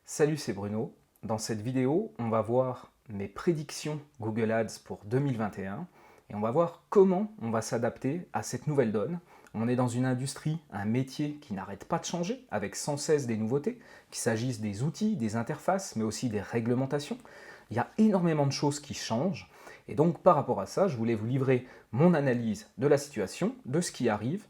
Salut, c'est Bruno. Dans cette vidéo, on va voir mes prédictions Google Ads pour 2021 et on va voir comment on va s'adapter à cette nouvelle donne. On est dans une industrie, un métier qui n'arrête pas de changer avec sans cesse des nouveautés, qu'il s'agisse des outils, des interfaces, mais aussi des réglementations. Il y a énormément de choses qui changent et donc par rapport à ça, je voulais vous livrer mon analyse de la situation, de ce qui arrive,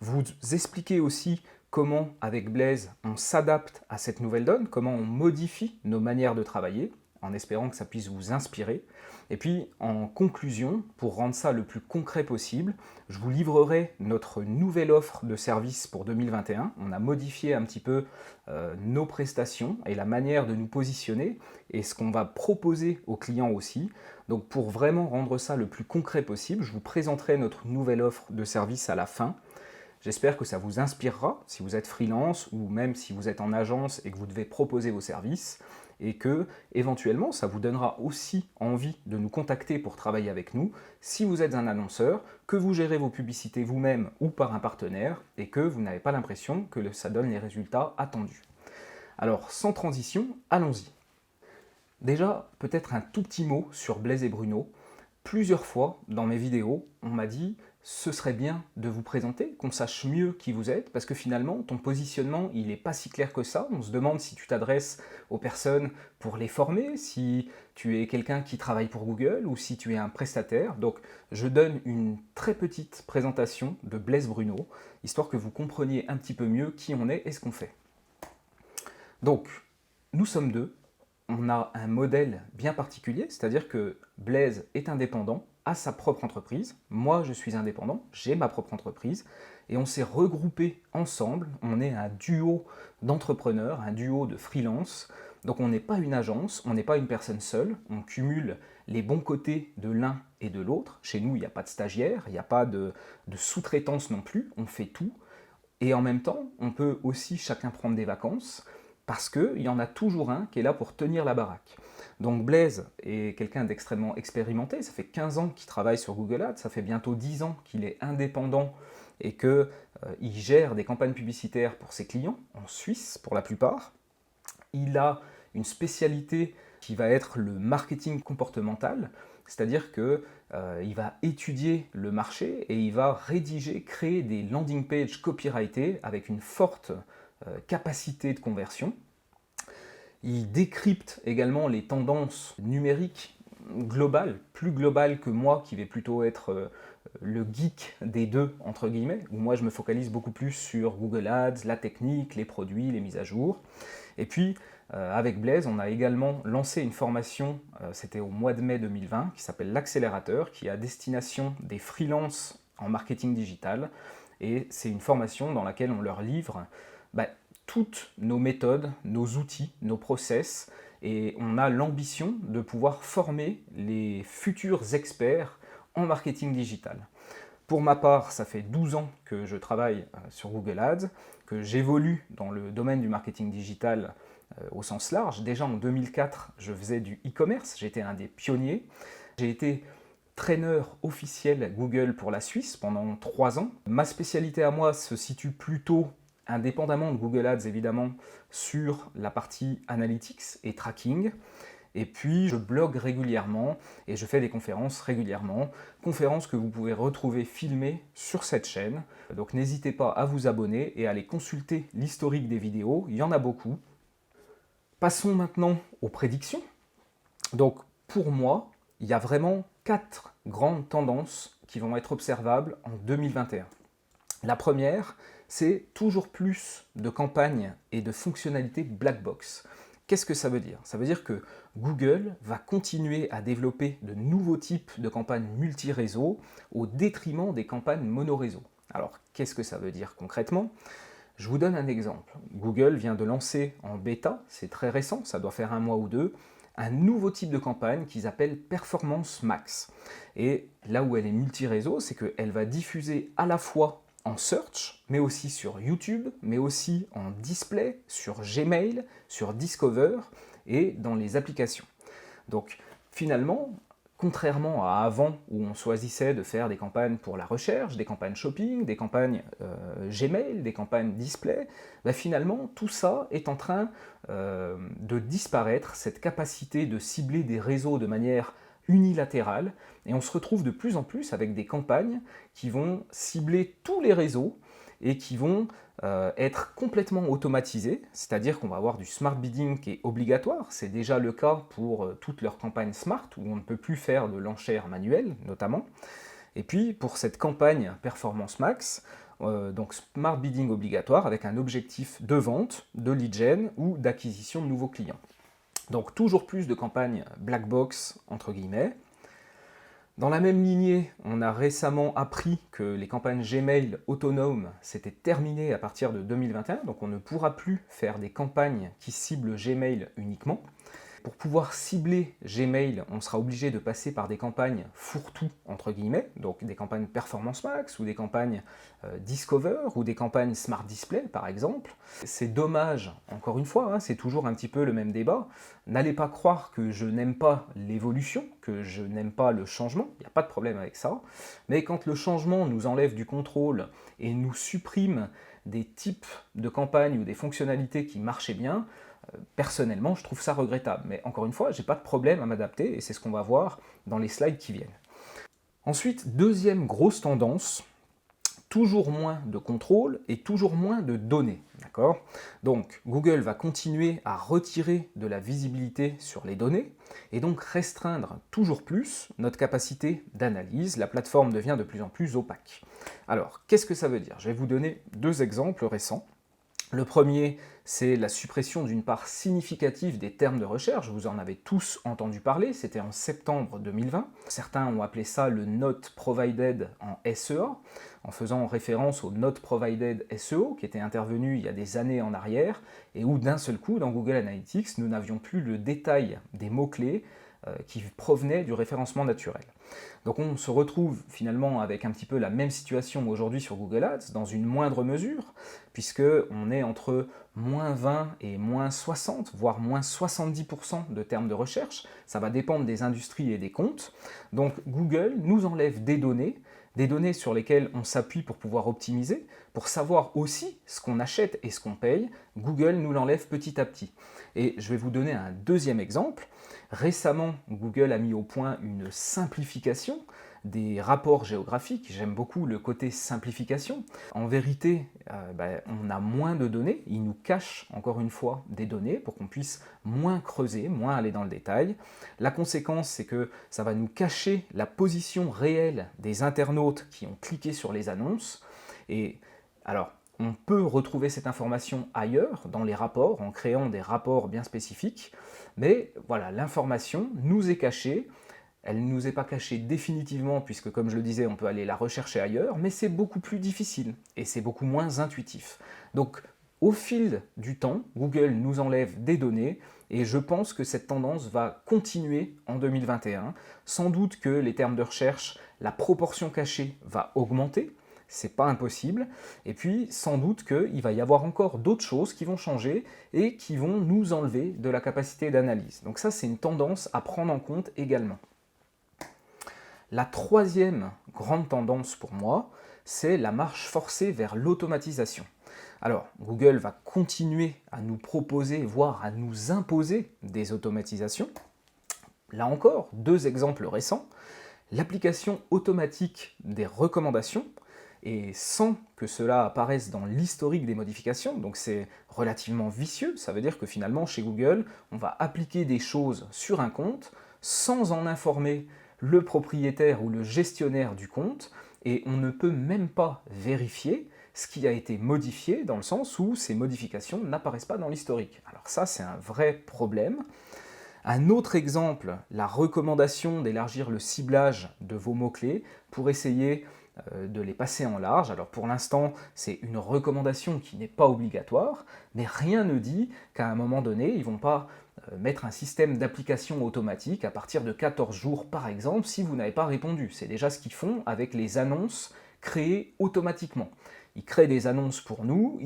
vous expliquer aussi comment, avec Blaise, on s'adapte à cette nouvelle donne, comment on modifie nos manières de travailler, en espérant que ça puisse vous inspirer. Et puis, en conclusion, pour rendre ça le plus concret possible, je vous livrerai notre nouvelle offre de service pour 2021. On a modifié un petit peu nos prestations et la manière de nous positionner et ce qu'on va proposer aux clients aussi. Donc, pour vraiment rendre ça le plus concret possible, je vous présenterai notre nouvelle offre de service à la fin. J'espère que ça vous inspirera si vous êtes freelance ou même si vous êtes en agence et que vous devez proposer vos services et que éventuellement ça vous donnera aussi envie de nous contacter pour travailler avec nous si vous êtes un annonceur, que vous gérez vos publicités vous-même ou par un partenaire et que vous n'avez pas l'impression que ça donne les résultats attendus. Alors sans transition, allons-y. Déjà, peut-être un tout petit mot sur Blaise et Bruno. Plusieurs fois dans mes vidéos, on m'a dit ce serait bien de vous présenter, qu'on sache mieux qui vous êtes, parce que finalement, ton positionnement, il n'est pas si clair que ça. On se demande si tu t'adresses aux personnes pour les former, si tu es quelqu'un qui travaille pour Google ou si tu es un prestataire. Donc, je donne une très petite présentation de Blaise Bruno, histoire que vous compreniez un petit peu mieux qui on est et ce qu'on fait. Donc, nous sommes deux. On a un modèle bien particulier, c'est-à-dire que Blaise est indépendant, a sa propre entreprise, moi je suis indépendant, j'ai ma propre entreprise, et on s'est regroupés ensemble, on est un duo d'entrepreneurs, un duo de freelance, donc on n'est pas une agence, on n'est pas une personne seule, on cumule les bons côtés de l'un et de l'autre, chez nous il n'y a pas de stagiaire, il n'y a pas de sous-traitance non plus, on fait tout, et en même temps on peut aussi chacun prendre des vacances, parce qu'il y en a toujours un qui est là pour tenir la baraque. Donc Blaise est quelqu'un d'extrêmement expérimenté, ça fait 15 ans qu'il travaille sur Google Ads, ça fait bientôt 10 ans qu'il est indépendant et qu'il gère des campagnes publicitaires pour ses clients, en Suisse pour la plupart. Il a une spécialité qui va être le marketing comportemental, c'est-à-dire qu'il va étudier le marché et il va rédiger, créer des landing pages copyrightées avec une forte capacité de conversion. Il décrypte également les tendances numériques globales, plus globales que moi qui vais plutôt être le geek des deux, entre guillemets, où moi je me focalise beaucoup plus sur Google Ads, la technique, les produits, les mises à jour. Et puis, avec Blaise, on a également lancé une formation, c'était au mois de mai 2020, qui s'appelle l'Accélérateur, qui est à destination des freelances en marketing digital. Et c'est une formation dans laquelle on leur livre toutes nos méthodes, nos outils, nos process, et on a l'ambition de pouvoir former les futurs experts en marketing digital. Pour ma part, ça fait 12 ans que je travaille sur Google Ads, que j'évolue dans le domaine du marketing digital au sens large. Déjà en 2004, je faisais du e-commerce, j'étais un des pionniers. J'ai été trainer officiel Google pour la Suisse pendant 3 ans. Ma spécialité à moi se situe plutôt, indépendamment de Google Ads évidemment, sur la partie analytics et tracking. Et puis je blogue régulièrement et je fais des conférences régulièrement, conférences que vous pouvez retrouver filmées sur cette chaîne. Donc n'hésitez pas à vous abonner et à aller consulter l'historique des vidéos, il y en a beaucoup. Passons maintenant aux prédictions. Donc pour moi, il y a vraiment 4 grandes tendances qui vont être observables en 2021. La première, c'est toujours plus de campagnes et de fonctionnalités black box. Qu'est-ce que ça veut dire? Ça veut dire que Google va continuer à développer de nouveaux types de campagnes multi-réseau au détriment des campagnes mono-réseau. Alors, qu'est-ce que ça veut dire concrètement? Je vous donne un exemple. Google vient de lancer en bêta, c'est très récent, ça doit faire 1 mois ou 2, un nouveau type de campagne qu'ils appellent Performance Max. Et là où elle est multi-réseau, c'est qu'elle va diffuser à la fois en search, mais aussi sur YouTube, mais aussi en display, sur Gmail, sur Discover et dans les applications. Donc finalement, Contrairement à avant, où on choisissait de faire des campagnes pour la recherche, des campagnes shopping, des campagnes Gmail, des campagnes display, finalement, tout ça est en train de disparaître, cette capacité de cibler des réseaux de manière unilatérale, et on se retrouve de plus en plus avec des campagnes qui vont cibler tous les réseaux et qui vont être complètement automatisées, c'est-à-dire qu'on va avoir du smart bidding qui est obligatoire, c'est déjà le cas pour toutes leurs campagnes smart, où on ne peut plus faire de l'enchère manuelle notamment, et puis pour cette campagne Performance Max, donc smart bidding obligatoire avec un objectif de vente, de lead gen ou d'acquisition de nouveaux clients. Donc toujours plus de campagnes black box entre guillemets. Dans la même lignée, on a récemment appris que les campagnes Gmail autonomes s'étaient terminées à partir de 2021, donc on ne pourra plus faire des campagnes qui ciblent Gmail uniquement. Pour pouvoir cibler Gmail, on sera obligé de passer par des campagnes fourre-tout, entre guillemets, donc des campagnes Performance Max, ou des campagnes Discover, ou des campagnes Smart Display, par exemple. C'est dommage, encore une fois, c'est toujours un petit peu le même débat. N'allez pas croire que je n'aime pas l'évolution, que je n'aime pas le changement, il n'y a pas de problème avec ça. Mais quand le changement nous enlève du contrôle et nous supprime des types de campagnes ou des fonctionnalités qui marchaient bien, personnellement, je trouve ça regrettable. Mais encore une fois, je n'ai pas de problème à m'adapter et c'est ce qu'on va voir dans les slides qui viennent. Ensuite, deuxième grosse tendance, toujours moins de contrôle et toujours moins de données. D'accord ? Donc, Google va continuer à retirer de la visibilité sur les données et donc restreindre toujours plus notre capacité d'analyse. La plateforme devient de plus en plus opaque. Alors, qu'est-ce que ça veut dire ? Je vais vous donner deux exemples récents. Le premier, c'est la suppression d'une part significative des termes de recherche. Vous en avez tous entendu parler, c'était en septembre 2020. Certains ont appelé ça le Not Provided en SEA, en faisant référence au Not Provided SEO, qui était intervenu il y a des années en arrière, et où d'un seul coup, dans Google Analytics, nous n'avions plus le détail des mots-clés qui provenaient du référencement naturel. Donc on se retrouve finalement avec un petit peu la même situation aujourd'hui sur Google Ads, dans une moindre mesure, puisqu'on est entre moins 20 et moins 60, voire moins 70% de termes de recherche. Ça va dépendre des industries et des comptes. Donc Google nous enlève des données sur lesquelles on s'appuie pour pouvoir optimiser, pour savoir aussi ce qu'on achète et ce qu'on paye. Google nous l'enlève petit à petit. Et je vais vous donner un deuxième exemple. Récemment, Google a mis au point une simplification des rapports géographiques. J'aime beaucoup le côté simplification. En vérité, on a moins de données. Il nous cache encore une fois des données pour qu'on puisse moins creuser, moins aller dans le détail. La conséquence, c'est que ça va nous cacher la position réelle des internautes qui ont cliqué sur les annonces. Et alors, on peut retrouver cette information ailleurs, dans les rapports, en créant des rapports bien spécifiques, mais voilà, l'information nous est cachée. Elle ne nous est pas cachée définitivement, puisque comme je le disais, on peut aller la rechercher ailleurs, mais c'est beaucoup plus difficile, et c'est beaucoup moins intuitif. Donc, au fil du temps, Google nous enlève des données, et je pense que cette tendance va continuer en 2021. Sans doute que les termes de recherche, la proportion cachée va augmenter, c'est pas impossible, et puis sans doute qu'il va y avoir encore d'autres choses qui vont changer et qui vont nous enlever de la capacité d'analyse. Donc ça, c'est une tendance à prendre en compte également. La troisième grande tendance pour moi, c'est la marche forcée vers l'automatisation. Alors, Google va continuer à nous proposer, voire à nous imposer des automatisations. Là encore, deux exemples récents. L'application automatique des recommandations, et sans que cela apparaisse dans l'historique des modifications, donc c'est relativement vicieux, ça veut dire que finalement chez Google, on va appliquer des choses sur un compte sans en informer le propriétaire ou le gestionnaire du compte, et on ne peut même pas vérifier ce qui a été modifié dans le sens où ces modifications n'apparaissent pas dans l'historique. Alors ça, c'est un vrai problème. Un autre exemple, la recommandation d'élargir le ciblage de vos mots-clés pour essayer de les passer en large. Alors pour l'instant, c'est une recommandation qui n'est pas obligatoire, mais rien ne dit qu'à un moment donné, ils ne vont pas mettre un système d'application automatique à partir de 14 jours par exemple si vous n'avez pas répondu. C'est déjà ce qu'ils font avec les annonces créées automatiquement. il crée des annonces pour nous,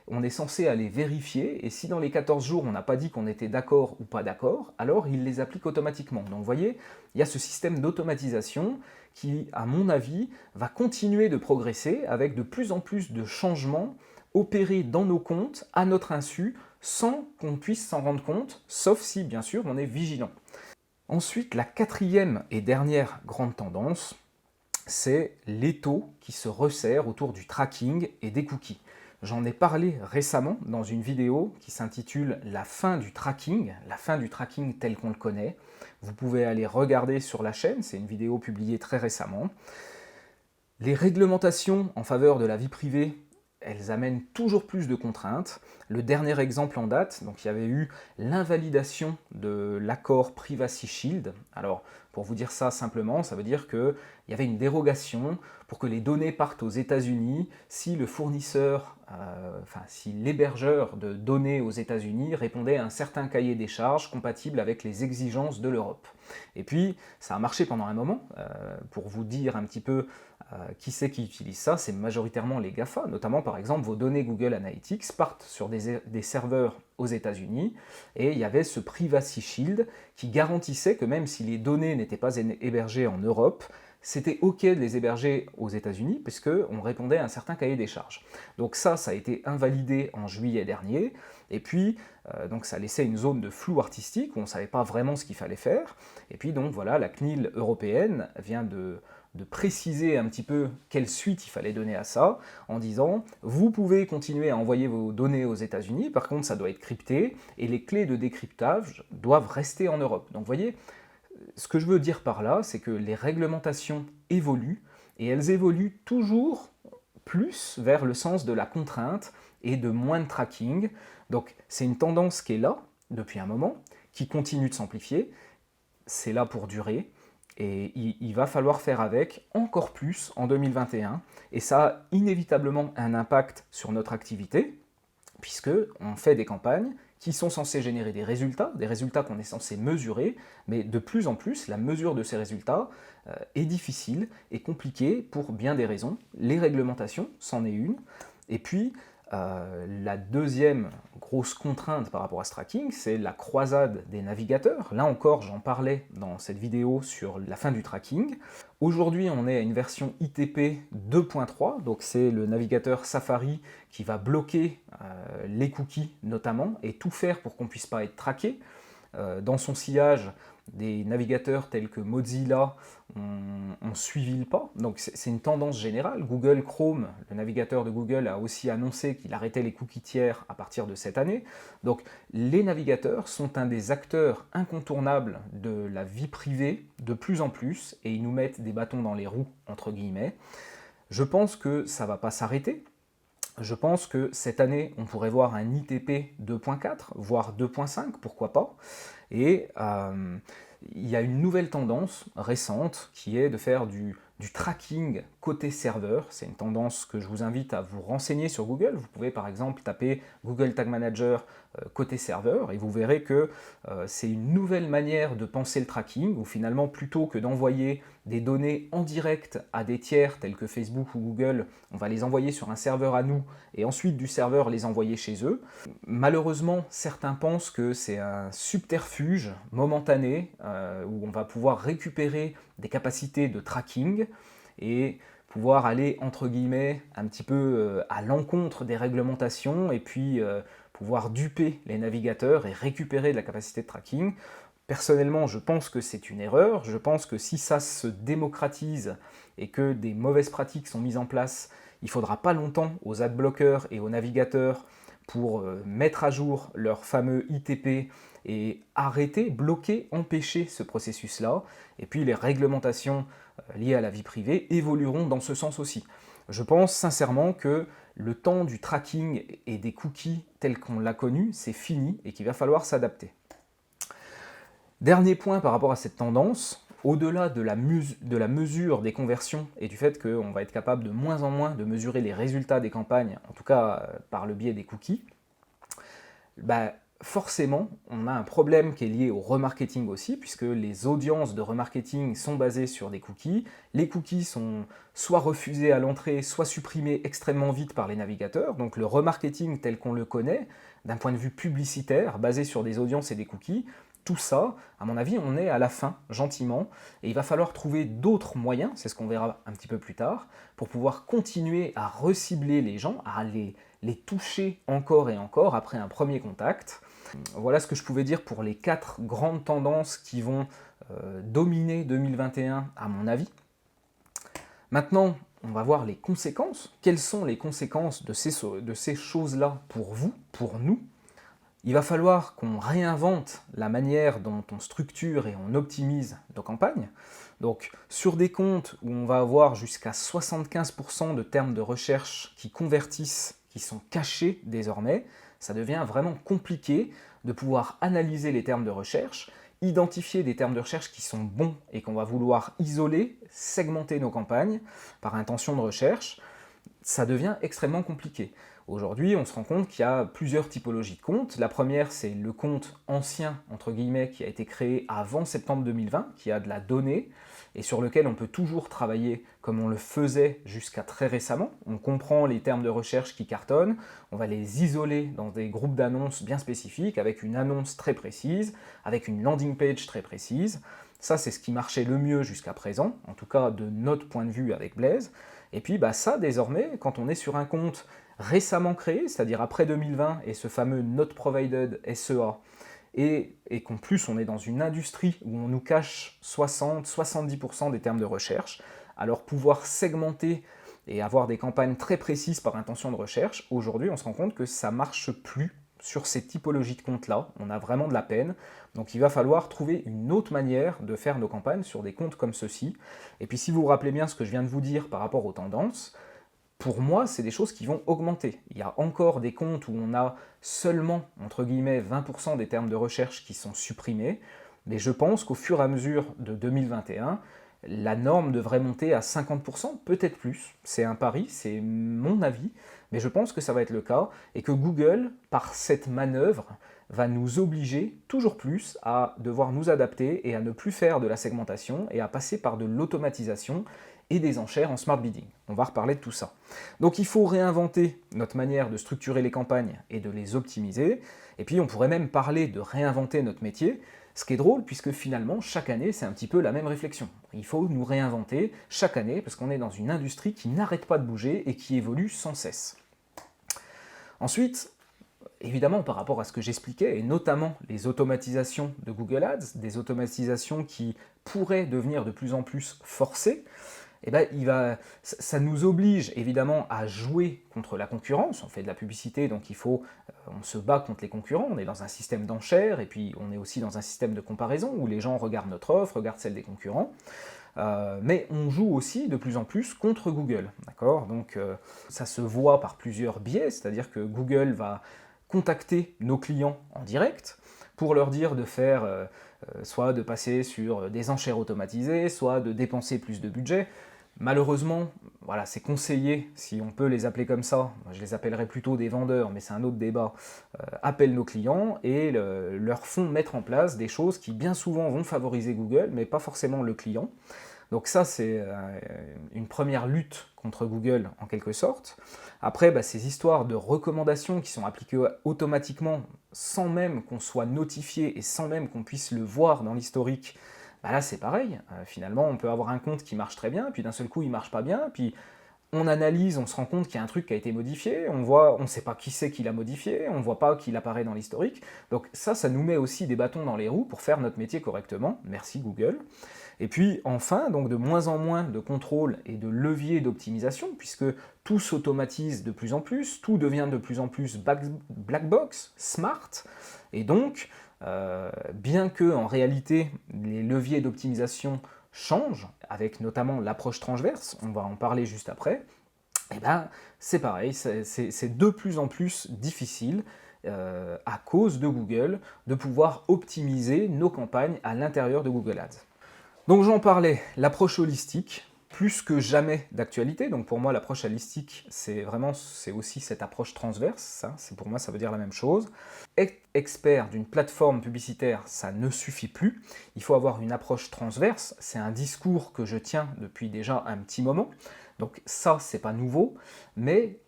on est censé aller vérifier, et si dans les 14 jours on n'a pas dit qu'on était d'accord ou pas d'accord, alors il les applique automatiquement. Donc vous voyez, il y a ce système d'automatisation qui, à mon avis, va continuer de progresser avec de plus en plus de changements opérés dans nos comptes à notre insu sans qu'on puisse s'en rendre compte, sauf si bien sûr on est vigilant. Ensuite, la quatrième et dernière grande tendance, c'est l'étau qui se resserre autour du tracking et des cookies. J'en ai parlé récemment dans une vidéo qui s'intitule « La fin du tracking tel qu'on le connaît ». Vous pouvez aller regarder sur la chaîne, c'est une vidéo publiée très récemment. Les réglementations en faveur de la vie privée, elles amènent toujours plus de contraintes. Le dernier exemple en date, donc il y avait eu l'invalidation de l'accord Privacy Shield. Alors, pour vous dire ça simplement, ça veut dire qu'il y avait une dérogation pour que les données partent aux États-Unis si le fournisseur, si l'hébergeur de données aux États-Unis répondait à un certain cahier des charges compatible avec les exigences de l'Europe. Et puis, ça a marché pendant un moment. Pour vous dire un petit peu qui c'est qui utilise ça, c'est majoritairement les GAFA, notamment par exemple vos données Google Analytics partent sur des serveurs aux États-Unis, et il y avait ce Privacy Shield qui garantissait que même si les données n'étaient pas hébergées en Europe, c'était OK de les héberger aux États-Unis puisqu'on répondait à un certain cahier des charges. Donc ça a été invalidé en juillet dernier, et puis donc ça laissait une zone de flou artistique où on ne savait pas vraiment ce qu'il fallait faire, et puis donc voilà, la CNIL européenne vient de préciser un petit peu quelle suite il fallait donner à ça, en disant « Vous pouvez continuer à envoyer vos données aux États-Unis, par contre ça doit être crypté, et les clés de décryptage doivent rester en Europe. » Donc vous voyez, ce que je veux dire par là, c'est que les réglementations évoluent, et elles évoluent toujours plus vers le sens de la contrainte et de moins de tracking. Donc c'est une tendance qui est là depuis un moment, qui continue de s'amplifier, c'est là pour durer, et il va falloir faire avec encore plus en 2021, et ça a inévitablement un impact sur notre activité, puisqu'on fait des campagnes qui sont censées générer des résultats qu'on est censé mesurer, mais de plus en plus, la mesure de ces résultats est difficile et compliquée pour bien des raisons. Les réglementations, c'en est une, et puis la deuxième grosse contrainte par rapport à ce tracking, c'est la croisade des navigateurs. Là encore, j'en parlais dans cette vidéo sur la fin du tracking. Aujourd'hui, on est à une version ITP 2.3, donc c'est le navigateur Safari qui va bloquer les cookies notamment, et tout faire pour qu'on ne puisse pas être traqué. Dans son sillage, des navigateurs tels que Mozilla ont suivi le pas, donc c'est une tendance générale. Google Chrome, le navigateur de Google, a aussi annoncé qu'il arrêtait les cookies tiers à partir de cette année. Donc les navigateurs sont un des acteurs incontournables de la vie privée de plus en plus, et ils nous mettent des bâtons dans les roues, entre guillemets. Je pense que ça ne va pas s'arrêter. Je pense que cette année, on pourrait voir un ITP 2.4, voire 2.5, pourquoi pas. Et il y a une nouvelle tendance récente qui est de faire du tracking côté serveur. C'est une tendance que je vous invite à vous renseigner sur Google. Vous pouvez par exemple taper Google Tag Manager côté serveur, et vous verrez que c'est une nouvelle manière de penser le tracking, où finalement plutôt que d'envoyer des données en direct à des tiers tels que Facebook ou Google, on va les envoyer sur un serveur à nous et ensuite du serveur les envoyer chez eux. Malheureusement, certains pensent que c'est un subterfuge momentané où on va pouvoir récupérer des capacités de tracking et pouvoir aller, entre guillemets, un petit peu à l'encontre des réglementations, et puis pouvoir duper les navigateurs et récupérer de la capacité de tracking. Personnellement, je pense que c'est une erreur. Je pense que si ça se démocratise et que des mauvaises pratiques sont mises en place, il ne faudra pas longtemps aux adblockers et aux navigateurs pour mettre à jour leur fameux ITP et arrêter, bloquer, empêcher ce processus-là. Et puis les réglementations liées à la vie privée évolueront dans ce sens aussi. Je pense sincèrement que le temps du tracking et des cookies tel qu'on l'a connu, c'est fini et qu'il va falloir s'adapter. Dernier point par rapport à cette tendance, au-delà de la mesure des conversions et du fait qu'on va être capable de moins en moins de mesurer les résultats des campagnes, en tout cas par le biais des cookies, forcément, on a un problème qui est lié au remarketing aussi, puisque les audiences de remarketing sont basées sur des cookies. Les cookies sont soit refusés à l'entrée, soit supprimés extrêmement vite par les navigateurs. Donc le remarketing tel qu'on le connaît, d'un point de vue publicitaire, basé sur des audiences et des cookies, tout ça, à mon avis, on est à la fin, gentiment, et il va falloir trouver d'autres moyens, c'est ce qu'on verra un petit peu plus tard, pour pouvoir continuer à recibler les gens, à les toucher encore et encore après un premier contact. Voilà ce que je pouvais dire pour les 4 grandes tendances qui vont dominer 2021 à mon avis. Maintenant, on va voir les conséquences. Quelles sont les conséquences de ces choses-là pour vous, pour nous? Il va falloir qu'on réinvente la manière dont on structure et on optimise nos campagnes. Donc sur des comptes où on va avoir jusqu'à 75% de termes de recherche qui convertissent, qui sont cachés désormais, ça devient vraiment compliqué de pouvoir analyser les termes de recherche, identifier des termes de recherche qui sont bons et qu'on va vouloir isoler, segmenter nos campagnes par intention de recherche. Ça devient extrêmement compliqué. Aujourd'hui, on se rend compte qu'il y a plusieurs typologies de comptes. La première, c'est le compte ancien, entre guillemets, qui a été créé avant septembre 2020, qui a de la donnée, et sur lequel on peut toujours travailler comme on le faisait jusqu'à très récemment. On comprend les termes de recherche qui cartonnent, on va les isoler dans des groupes d'annonces bien spécifiques, avec une annonce très précise, avec une landing page très précise. Ça, c'est ce qui marchait le mieux jusqu'à présent, en tout cas de notre point de vue avec Blaze. Et puis ça, désormais, quand on est sur un compte récemment créé, c'est-à-dire après 2020, et ce fameux Not Provided SEA, et qu'en plus on est dans une industrie où on nous cache 60-70% des termes de recherche, alors pouvoir segmenter et avoir des campagnes très précises par intention de recherche, aujourd'hui on se rend compte que ça ne marche plus sur ces typologies de comptes-là, on a vraiment de la peine, donc il va falloir trouver une autre manière de faire nos campagnes sur des comptes comme ceux-ci. Et puis si vous vous rappelez bien ce que je viens de vous dire par rapport aux tendances, pour moi, c'est des choses qui vont augmenter. Il y a encore des comptes où on a seulement, entre guillemets, 20% des termes de recherche qui sont supprimés, mais je pense qu'au fur et à mesure de 2021, la norme devrait monter à 50%, peut-être plus. C'est un pari, c'est mon avis, mais je pense que ça va être le cas, et que Google, par cette manœuvre, va nous obliger toujours plus à devoir nous adapter et à ne plus faire de la segmentation et à passer par de l'automatisation et des enchères en smart bidding. On va reparler de tout ça. Donc il faut réinventer notre manière de structurer les campagnes et de les optimiser, et puis on pourrait même parler de réinventer notre métier, ce qui est drôle puisque finalement chaque année c'est un petit peu la même réflexion. Il faut nous réinventer chaque année parce qu'on est dans une industrie qui n'arrête pas de bouger et qui évolue sans cesse. Ensuite, évidemment, par rapport à ce que j'expliquais, et notamment les automatisations de Google Ads, des automatisations qui pourraient devenir de plus en plus forcées, eh ben, ça nous oblige évidemment à jouer contre la concurrence. On fait de la publicité, donc on se bat contre les concurrents, on est dans un système d'enchères, et puis on est aussi dans un système de comparaison, où les gens regardent notre offre, regardent celle des concurrents. Mais on joue aussi de plus en plus contre Google, d'accord? Donc ça se voit par plusieurs biais, c'est-à-dire que Google va contacter nos clients en direct pour leur dire de faire soit de passer sur des enchères automatisées, soit de dépenser plus de budget. Malheureusement, voilà, c'est conseillé, si on peut les appeler comme ça, je les appellerais plutôt des vendeurs, mais c'est un autre débat, appellent nos clients et leur font mettre en place des choses qui bien souvent vont favoriser Google, mais pas forcément le client. Donc ça, c'est une première lutte contre Google en quelque sorte. Après, ces histoires de recommandations qui sont appliquées automatiquement sans même qu'on soit notifié et sans même qu'on puisse le voir dans l'historique, là c'est pareil. Finalement, on peut avoir un compte qui marche très bien, puis d'un seul coup il marche pas bien, puis on analyse, on se rend compte qu'il y a un truc qui a été modifié, on ne sait pas qui c'est qui l'a modifié, on ne voit pas qu'il apparaît dans l'historique. Donc ça nous met aussi des bâtons dans les roues pour faire notre métier correctement. Merci Google. Et puis enfin, donc de moins en moins de contrôle et de leviers d'optimisation, puisque tout s'automatise de plus en plus, tout devient de plus en plus black box, smart, et donc, bien que en réalité les leviers d'optimisation changent, avec notamment l'approche transverse, on va en parler juste après, c'est pareil, c'est de plus en plus difficile à cause de Google de pouvoir optimiser nos campagnes à l'intérieur de Google Ads. Donc j'en parlais, l'approche holistique, plus que jamais d'actualité. Donc pour moi, l'approche holistique, c'est aussi cette approche transverse. Pour moi, ça veut dire la même chose. Être expert d'une plateforme publicitaire, ça ne suffit plus. Il faut avoir une approche transverse. C'est un discours que je tiens depuis déjà un petit moment. Donc ça, c'est pas nouveau, mais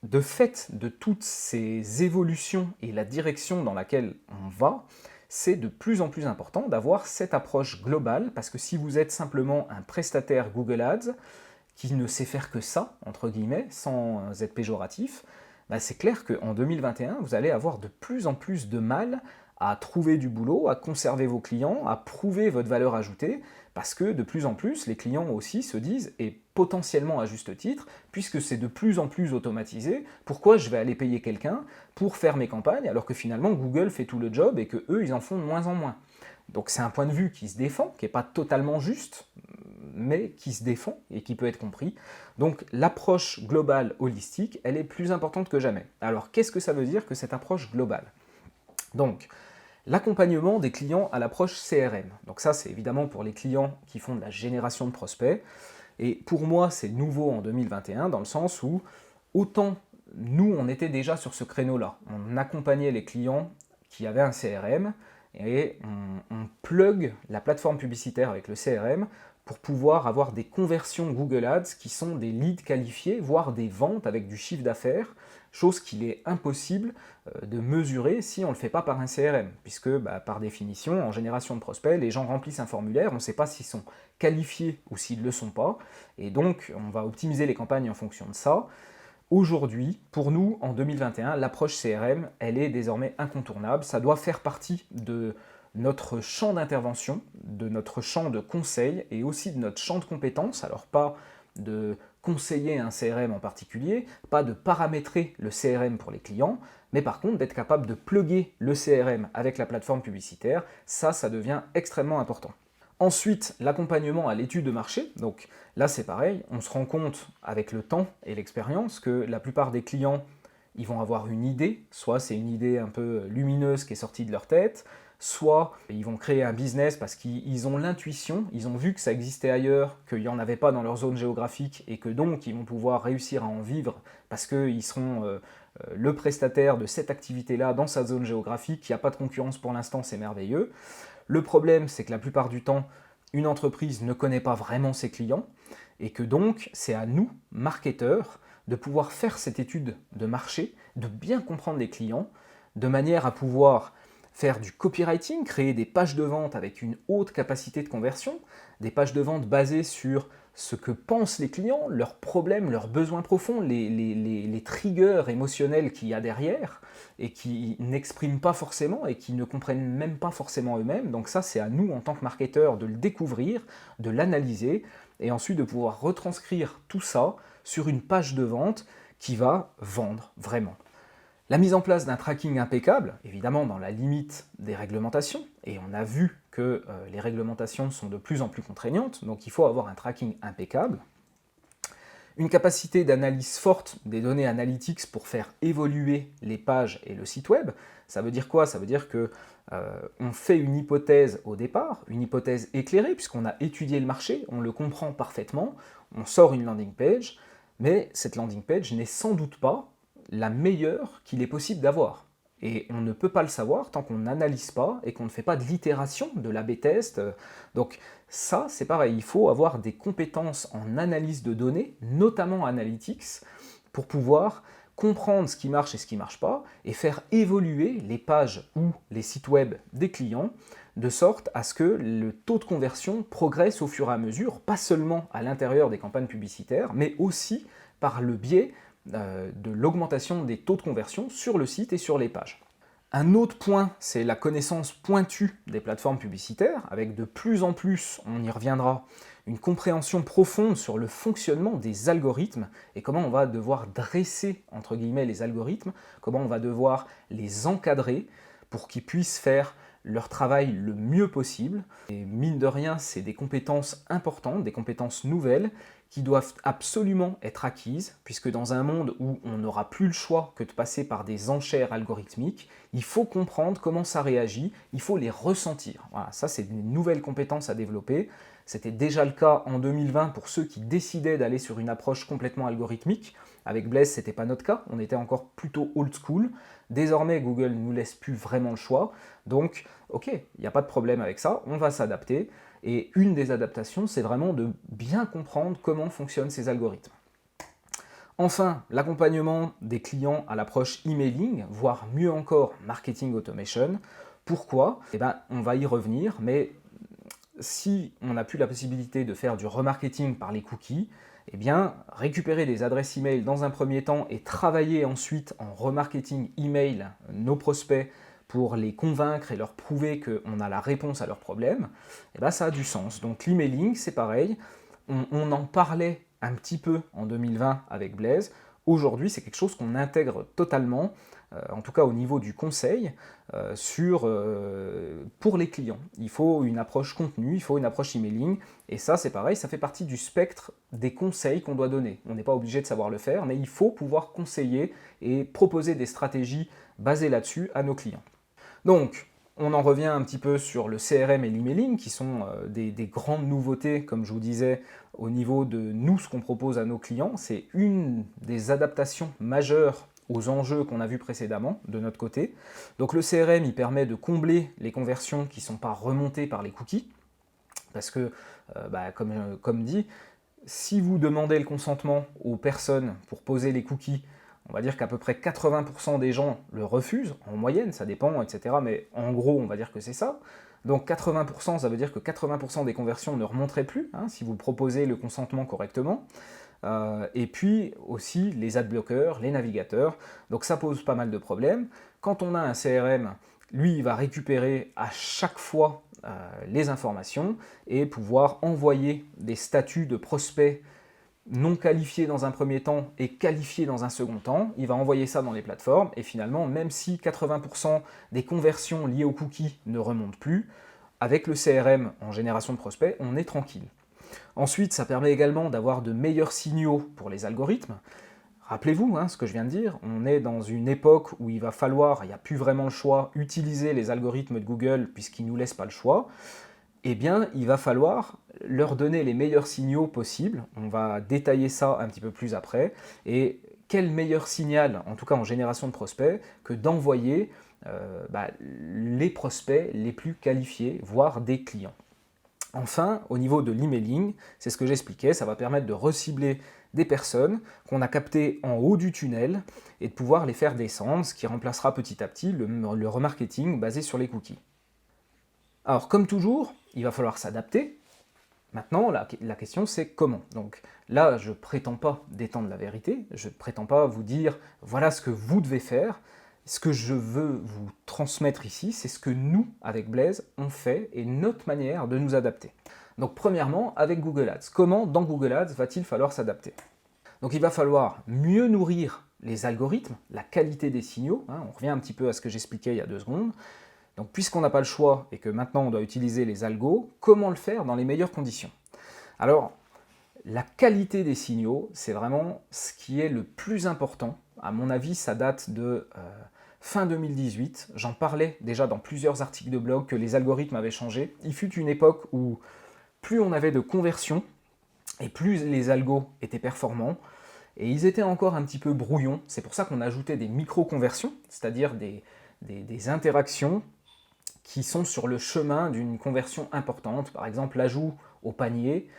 de fait de toutes ces évolutions et la direction dans laquelle on va, c'est de plus en plus important d'avoir cette approche globale, parce que si vous êtes simplement un prestataire Google Ads qui ne sait faire que ça, entre guillemets, sans être péjoratif, bah c'est clair qu'en 2021, vous allez avoir de plus en plus de mal à trouver du boulot, à conserver vos clients, à prouver votre valeur ajoutée, parce que de plus en plus, les clients aussi se disent, et potentiellement à juste titre, puisque c'est de plus en plus automatisé, pourquoi je vais aller payer quelqu'un pour faire mes campagnes, alors que finalement Google fait tout le job et que eux, ils en font de moins en moins. Donc c'est un point de vue qui se défend, qui n'est pas totalement juste, mais qui se défend et qui peut être compris. Donc l'approche globale holistique, elle est plus importante que jamais. Alors qu'est-ce que ça veut dire que cette approche globale? Donc, l'accompagnement des clients à l'approche CRM. Donc ça, c'est évidemment pour les clients qui font de la génération de prospects. Et pour moi, c'est nouveau en 2021, dans le sens où, autant nous, on était déjà sur ce créneau-là. On accompagnait les clients qui avaient un CRM, et on plug la plateforme publicitaire avec le CRM pour pouvoir avoir des conversions Google Ads qui sont des leads qualifiés, voire des ventes avec du chiffre d'affaires, chose qu'il est impossible de mesurer si on ne le fait pas par un CRM, puisque par définition, en génération de prospects, les gens remplissent un formulaire, on ne sait pas s'ils sont qualifiés ou s'ils ne le sont pas, et donc on va optimiser les campagnes en fonction de ça. Aujourd'hui, pour nous, en 2021, l'approche CRM, elle est désormais incontournable. Ça doit faire partie de notre champ d'intervention, de notre champ de conseil et aussi de notre champ de compétences. Alors pas de conseiller un CRM en particulier, pas de paramétrer le CRM pour les clients, mais par contre d'être capable de plugger le CRM avec la plateforme publicitaire, ça devient extrêmement important. Ensuite, l'accompagnement à l'étude de marché. Donc là, c'est pareil, on se rend compte avec le temps et l'expérience que la plupart des clients, ils vont avoir une idée, soit c'est une idée un peu lumineuse qui est sortie de leur tête, soit ils vont créer un business parce qu'ils ont l'intuition, ils ont vu que ça existait ailleurs, qu'il n'y en avait pas dans leur zone géographique et que donc ils vont pouvoir réussir à en vivre parce qu'ils seront le prestataire de cette activité-là dans sa zone géographique, il n'y a pas de concurrence pour l'instant, c'est merveilleux. Le problème, c'est que la plupart du temps, une entreprise ne connaît pas vraiment ses clients et que donc, c'est à nous, marketeurs, de pouvoir faire cette étude de marché, de bien comprendre les clients, de manière à pouvoir faire du copywriting, créer des pages de vente avec une haute capacité de conversion, des pages de vente basées sur ce que pensent les clients, leurs problèmes, leurs besoins profonds, les triggers émotionnels qu'il y a derrière et qui n'expriment pas forcément et qui ne comprennent même pas forcément eux-mêmes. Donc ça, c'est à nous, en tant que marketeurs, de le découvrir, de l'analyser et ensuite de pouvoir retranscrire tout ça sur une page de vente qui va vendre vraiment. La mise en place d'un tracking impeccable, évidemment dans la limite des réglementations, et on a vu que les réglementations sont de plus en plus contraignantes, donc il faut avoir un tracking impeccable. Une capacité d'analyse forte des données analytics pour faire évoluer les pages et le site web. Ça veut dire quoi? Ça veut dire que on fait une hypothèse au départ, une hypothèse éclairée, puisqu'on a étudié le marché, on le comprend parfaitement, on sort une landing page, mais cette landing page n'est sans doute pas la meilleure qu'il est possible d'avoir. Et on ne peut pas le savoir tant qu'on n'analyse pas et qu'on ne fait pas de l'itération, de l'A/B test. Donc ça, c'est pareil, il faut avoir des compétences en analyse de données, notamment analytics, pour pouvoir comprendre ce qui marche et ce qui ne marche pas, et faire évoluer les pages ou les sites web des clients, de sorte à ce que le taux de conversion progresse au fur et à mesure, pas seulement à l'intérieur des campagnes publicitaires, mais aussi par le biais de l'augmentation des taux de conversion sur le site et sur les pages. Un autre point, c'est la connaissance pointue des plateformes publicitaires, avec de plus en plus, on y reviendra, une compréhension profonde sur le fonctionnement des algorithmes et comment on va devoir dresser, entre guillemets, les algorithmes, comment on va devoir les encadrer pour qu'ils puissent faire leur travail le mieux possible. Et mine de rien, c'est des compétences importantes, des compétences nouvelles, qui doivent absolument être acquises, puisque dans un monde où on n'aura plus le choix que de passer par des enchères algorithmiques, il faut comprendre comment ça réagit, il faut les ressentir. Voilà, ça c'est une nouvelle compétence à développer. C'était déjà le cas en 2020 pour ceux qui décidaient d'aller sur une approche complètement algorithmique. Avec Blaise, ce n'était pas notre cas, on était encore plutôt old school. Désormais, Google ne nous laisse plus vraiment le choix. Donc, ok, il n'y a pas de problème avec ça, on va s'adapter. Et une des adaptations, c'est vraiment de bien comprendre comment fonctionnent ces algorithmes. Enfin, l'accompagnement des clients à l'approche emailing, voire mieux encore marketing automation. Pourquoi? Eh bien, on va y revenir, mais si on n'a plus la possibilité de faire du remarketing par les cookies, eh bien, récupérer des adresses email dans un premier temps et travailler ensuite en remarketing email nos prospects pour les convaincre et leur prouver qu'on a la réponse à leurs problèmes, eh bien, ça a du sens. Donc l'emailing, c'est pareil, on en parlait un petit peu en 2020 avec Blaise. Aujourd'hui, c'est quelque chose qu'on intègre totalement, en tout cas au niveau du conseil, pour les clients. Il faut une approche contenu, il faut une approche emailing, et ça c'est pareil, ça fait partie du spectre des conseils qu'on doit donner. On n'est pas obligé de savoir le faire, mais il faut pouvoir conseiller et proposer des stratégies basées là-dessus à nos clients. Donc, on en revient un petit peu sur le CRM et l'emailing, qui sont des grandes nouveautés, comme je vous disais, au niveau de nous, ce qu'on propose à nos clients. C'est une des adaptations majeures aux enjeux qu'on a vus précédemment, de notre côté. Donc le CRM, il permet de combler les conversions qui ne sont pas remontées par les cookies, parce que, comme dit, si vous demandez le consentement aux personnes pour poser les cookies, on va dire qu'à peu près 80% des gens le refusent, en moyenne, ça dépend, etc. Mais en gros, on va dire que c'est ça. Donc 80%, ça veut dire que 80% des conversions ne remonteraient plus, hein, si vous proposez le consentement correctement. Et puis aussi les adblockers, les navigateurs. Donc ça pose pas mal de problèmes. Quand on a un CRM, lui, il va récupérer à chaque fois les informations et pouvoir envoyer des statuts de prospects non qualifié dans un premier temps et qualifié dans un second temps. Il va envoyer ça dans les plateformes et finalement, même si 80% des conversions liées aux cookies ne remontent plus, avec le CRM en génération de prospects, on est tranquille. Ensuite, ça permet également d'avoir de meilleurs signaux pour les algorithmes. Rappelez-vous ce que je viens de dire, on est dans une époque où il va falloir, il n'y a plus vraiment le choix, utiliser les algorithmes de Google puisqu'ils ne nous laissent pas le choix. Eh bien, il va falloir leur donner les meilleurs signaux possibles. On va détailler ça un petit peu plus après. Et quel meilleur signal, en tout cas en génération de prospects, que d'envoyer les prospects les plus qualifiés, voire des clients. Enfin, au niveau de l'emailing, c'est ce que j'expliquais, ça va permettre de recibler des personnes qu'on a captées en haut du tunnel et de pouvoir les faire descendre, ce qui remplacera petit à petit le remarketing basé sur les cookies. Alors, comme toujours, il va falloir s'adapter. Maintenant, la question c'est comment. Donc là, je ne prétends pas détendre la vérité, je ne prétends pas vous dire voilà ce que vous devez faire. Ce que je veux vous transmettre ici, c'est ce que nous, avec Blaise, on fait et notre manière de nous adapter. Donc premièrement, avec Google Ads. Comment, dans Google Ads, va-t-il falloir s'adapter? Donc il va falloir mieux nourrir les algorithmes, la qualité des signaux. On revient un petit peu à ce que j'expliquais il y a 2 secondes. Donc puisqu'on n'a pas le choix et que maintenant on doit utiliser les algos, comment le faire dans les meilleures conditions? Alors, la qualité des signaux, c'est vraiment ce qui est le plus important. À mon avis, ça date de fin 2018. J'en parlais déjà dans plusieurs articles de blog que les algorithmes avaient changé. Il fut une époque où plus on avait de conversions et plus les algos étaient performants. Et ils étaient encore un petit peu brouillons. C'est pour ça qu'on ajoutait des micro-conversions, c'est-à-dire des interactions qui sont sur le chemin d'une conversion importante. Par exemple, l'ajout au panier.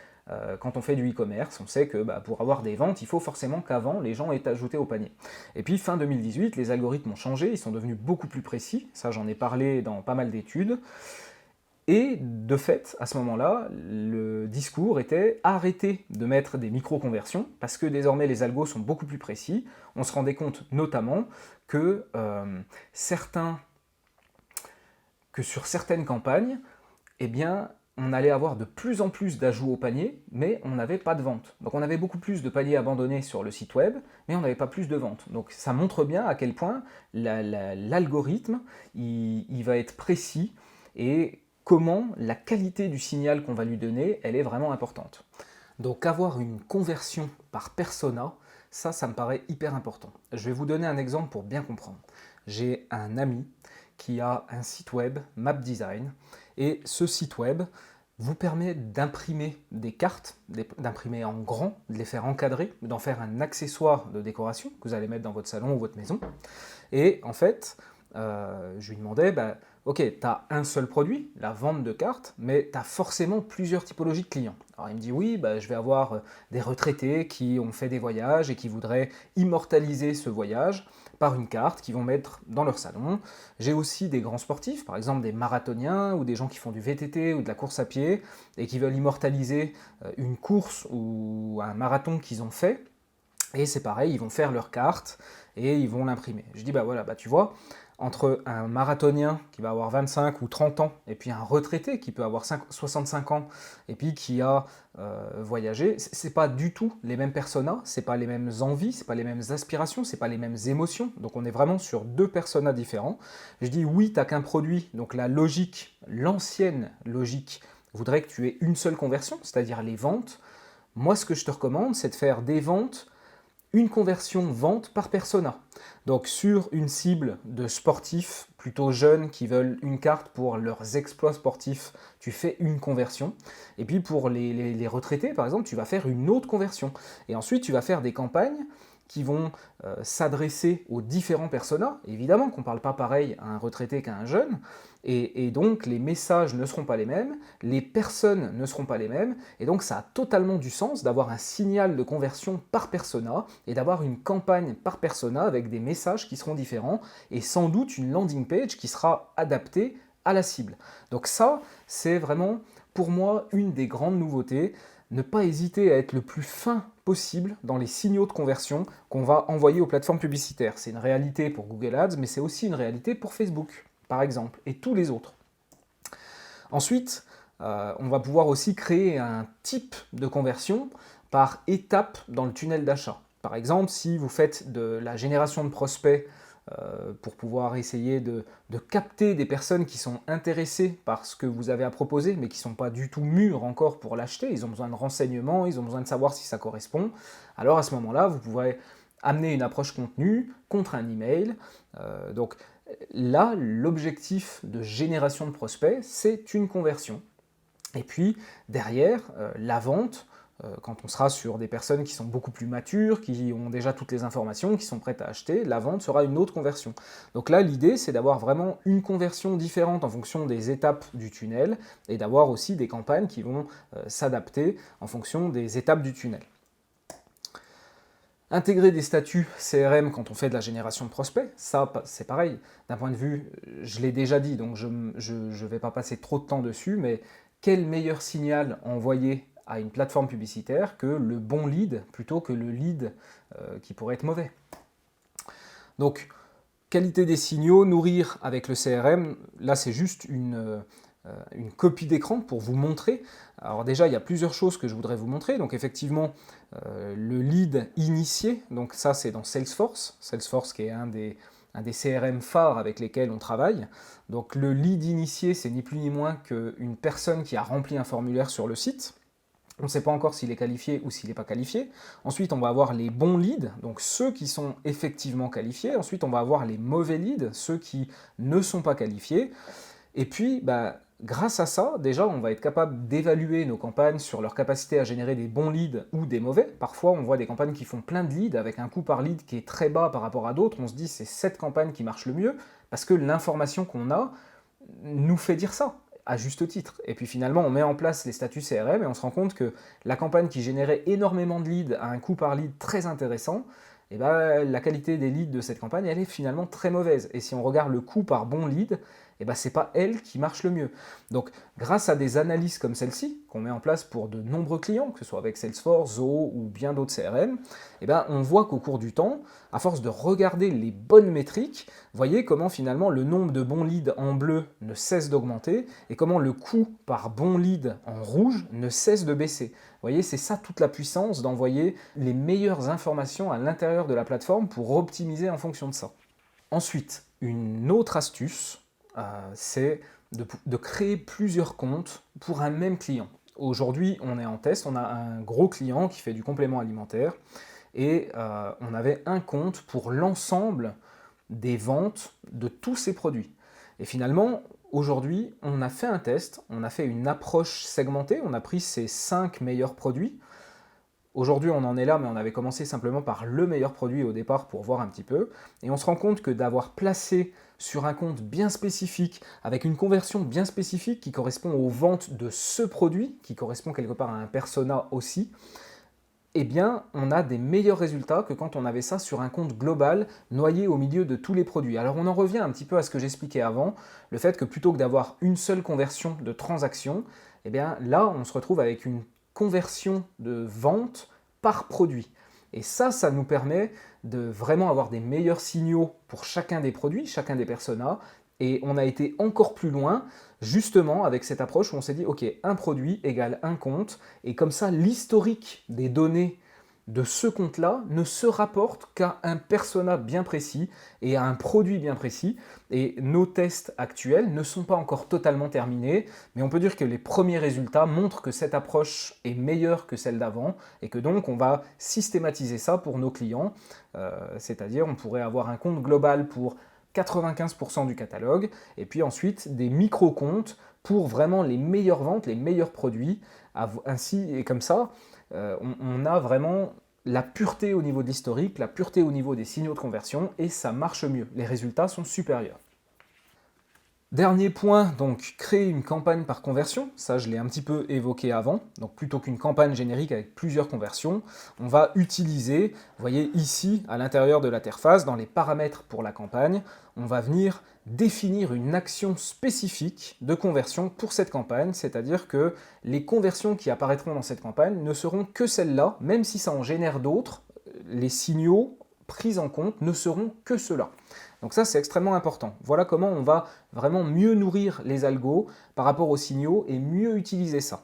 Quand on fait du e-commerce, on sait que pour avoir des ventes, il faut forcément qu'avant, les gens aient ajouté au panier. Et puis, fin 2018, les algorithmes ont changé, ils sont devenus beaucoup plus précis. Ça, j'en ai parlé dans pas mal d'études. Et de fait, à ce moment-là, le discours était arrêtez de mettre des micro-conversions, parce que désormais les algos sont beaucoup plus précis. On se rendait compte notamment que sur certaines campagnes, eh bien, on allait avoir de plus en plus d'ajouts au panier, mais on n'avait pas de vente. Donc on avait beaucoup plus de paniers abandonnés sur le site web, mais on n'avait pas plus de ventes. Donc ça montre bien à quel point l'algorithme il va être précis et comment la qualité du signal qu'on va lui donner, elle est vraiment importante. Donc avoir une conversion par persona, ça me paraît hyper important. Je vais vous donner un exemple pour bien comprendre. J'ai un ami qui a un site web, Map Design, et ce site web vous permet d'imprimer des cartes, d'imprimer en grand, de les faire encadrer, d'en faire un accessoire de décoration que vous allez mettre dans votre salon ou votre maison. Et en fait, je lui demandais, ok, tu as un seul produit, la vente de cartes, mais tu as forcément plusieurs typologies de clients. Alors il me dit oui, je vais avoir des retraités qui ont fait des voyages et qui voudraient immortaliser ce voyage par une carte qu'ils vont mettre dans leur salon. J'ai aussi des grands sportifs, par exemple des marathoniens ou des gens qui font du VTT ou de la course à pied et qui veulent immortaliser une course ou un marathon qu'ils ont fait. Et c'est pareil, ils vont faire leur carte et ils vont l'imprimer. Je dis, voilà, tu vois, entre un marathonien qui va avoir 25 ou 30 ans et puis un retraité qui peut avoir 65 ans et puis qui a voyagé, c'est pas du tout les mêmes personas, c'est pas les mêmes envies, c'est pas les mêmes aspirations, c'est pas les mêmes émotions. Donc on est vraiment sur deux personas différents. Je dis, oui, t'as qu'un produit, donc la logique, l'ancienne logique, voudrait que tu aies une seule conversion, c'est-à-dire les ventes. Moi, ce que je te recommande, c'est de faire des ventes, une conversion vente par persona. Donc sur une cible de sportifs plutôt jeunes qui veulent une carte pour leurs exploits sportifs, tu fais une conversion. Et puis pour les retraités, par exemple, tu vas faire une autre conversion. Et ensuite, tu vas faire des campagnes qui vont s'adresser aux différents personas. Évidemment qu'on ne parle pas pareil à un retraité qu'à un jeune, et donc les messages ne seront pas les mêmes, les personnes ne seront pas les mêmes, et donc ça a totalement du sens d'avoir un signal de conversion par persona, et d'avoir une campagne par persona avec des messages qui seront différents, et sans doute une landing page qui sera adaptée à la cible. Donc ça, c'est vraiment pour moi une des grandes nouveautés. Ne pas hésiter à être le plus fin possible dans les signaux de conversion qu'on va envoyer aux plateformes publicitaires. C'est une réalité pour Google Ads, mais c'est aussi une réalité pour Facebook, par exemple, et tous les autres. Ensuite, on va pouvoir aussi créer un type de conversion par étape dans le tunnel d'achat. Par exemple, si vous faites de la génération de prospects pour pouvoir essayer de capter des personnes qui sont intéressées par ce que vous avez à proposer, mais qui ne sont pas du tout mûres encore pour l'acheter, ils ont besoin de renseignements, ils ont besoin de savoir si ça correspond, alors à ce moment-là, vous pourrez amener une approche contenu contre un email. Donc là, l'objectif de génération de prospects, c'est une conversion. Et puis derrière, la vente, quand on sera sur des personnes qui sont beaucoup plus matures, qui ont déjà toutes les informations, qui sont prêtes à acheter, la vente sera une autre conversion. Donc là, l'idée, c'est d'avoir vraiment une conversion différente en fonction des étapes du tunnel et d'avoir aussi des campagnes qui vont s'adapter en fonction des étapes du tunnel. Intégrer des statuts CRM quand on fait de la génération de prospects, ça c'est pareil. D'un point de vue, je l'ai déjà dit, donc je ne vais pas passer trop de temps dessus, mais quel meilleur signal envoyer à une plateforme publicitaire que le bon lead plutôt que le lead qui pourrait être mauvais. Donc, qualité des signaux, nourrir avec le CRM, là c'est juste une copie d'écran pour vous montrer. Alors déjà, il y a plusieurs choses que je voudrais vous montrer. Donc effectivement, le lead initié, donc ça c'est dans Salesforce. Salesforce qui est un des CRM phares avec lesquels on travaille. Donc le lead initié, c'est ni plus ni moins qu'une personne qui a rempli un formulaire sur le site. On ne sait pas encore s'il est qualifié ou s'il n'est pas qualifié. Ensuite, on va avoir les bons leads, donc ceux qui sont effectivement qualifiés. Ensuite, on va avoir les mauvais leads, ceux qui ne sont pas qualifiés. Et puis, grâce à ça, déjà, on va être capable d'évaluer nos campagnes sur leur capacité à générer des bons leads ou des mauvais. Parfois, on voit des campagnes qui font plein de leads avec un coût par lead qui est très bas par rapport à d'autres. On se dit c'est cette campagne qui marche le mieux parce que l'information qu'on a nous fait dire ça, à juste titre. Et puis finalement, on met en place les statuts CRM et on se rend compte que la campagne qui générait énormément de leads à un coût par lead très intéressant, la qualité des leads de cette campagne, elle est finalement très mauvaise. Et si on regarde le coût par bon lead, c'est pas elle qui marche le mieux. Donc, grâce à des analyses comme celle-ci, qu'on met en place pour de nombreux clients, que ce soit avec Salesforce, Zoho ou bien d'autres CRM, on voit qu'au cours du temps, à force de regarder les bonnes métriques, vous voyez comment finalement le nombre de bons leads en bleu ne cesse d'augmenter et comment le coût par bon lead en rouge ne cesse de baisser. Vous voyez, c'est ça toute la puissance d'envoyer les meilleures informations à l'intérieur de la plateforme pour optimiser en fonction de ça. Ensuite, une autre astuce, c'est de créer plusieurs comptes pour un même client. Aujourd'hui, on est en test, on a un gros client qui fait du complément alimentaire et on avait un compte pour l'ensemble des ventes de tous ces produits. Et finalement, aujourd'hui, on a fait un test, on a fait une approche segmentée, on a pris ces 5 meilleurs produits. Aujourd'hui, on en est là, mais on avait commencé simplement par le meilleur produit au départ pour voir un petit peu. Et on se rend compte que d'avoir placé sur un compte bien spécifique, avec une conversion bien spécifique qui correspond aux ventes de ce produit, qui correspond quelque part à un persona aussi, eh bien, on a des meilleurs résultats que quand on avait ça sur un compte global noyé au milieu de tous les produits. Alors on en revient un petit peu à ce que j'expliquais avant, le fait que plutôt que d'avoir une seule conversion de transaction, eh bien là, on se retrouve avec une conversion de vente par produit. Et ça nous permet de vraiment avoir des meilleurs signaux pour chacun des produits, chacun des personas. Et on a été encore plus loin, justement, avec cette approche où on s'est dit, OK, un produit égale un compte, et comme ça, l'historique des données de ce compte-là ne se rapporte qu'à un persona bien précis et à un produit bien précis. Et nos tests actuels ne sont pas encore totalement terminés, mais on peut dire que les premiers résultats montrent que cette approche est meilleure que celle d'avant et que donc on va systématiser ça pour nos clients. C'est-à-dire on pourrait avoir un compte global pour 95% du catalogue et puis ensuite des micro-comptes pour vraiment les meilleures ventes, les meilleurs produits. Ainsi et comme ça, on a vraiment la pureté au niveau de l'historique, la pureté au niveau des signaux de conversion, et ça marche mieux. Les résultats sont supérieurs. Dernier point, donc créer une campagne par conversion, ça je l'ai un petit peu évoqué avant, donc plutôt qu'une campagne générique avec plusieurs conversions, on va utiliser, vous voyez ici à l'intérieur de l'interface, dans les paramètres pour la campagne, on va venir définir une action spécifique de conversion pour cette campagne, c'est-à-dire que les conversions qui apparaîtront dans cette campagne ne seront que celles-là, même si ça en génère d'autres, les signaux pris en compte ne seront que ceux-là. Donc ça, c'est extrêmement important. Voilà comment on va vraiment mieux nourrir les algos par rapport aux signaux et mieux utiliser ça.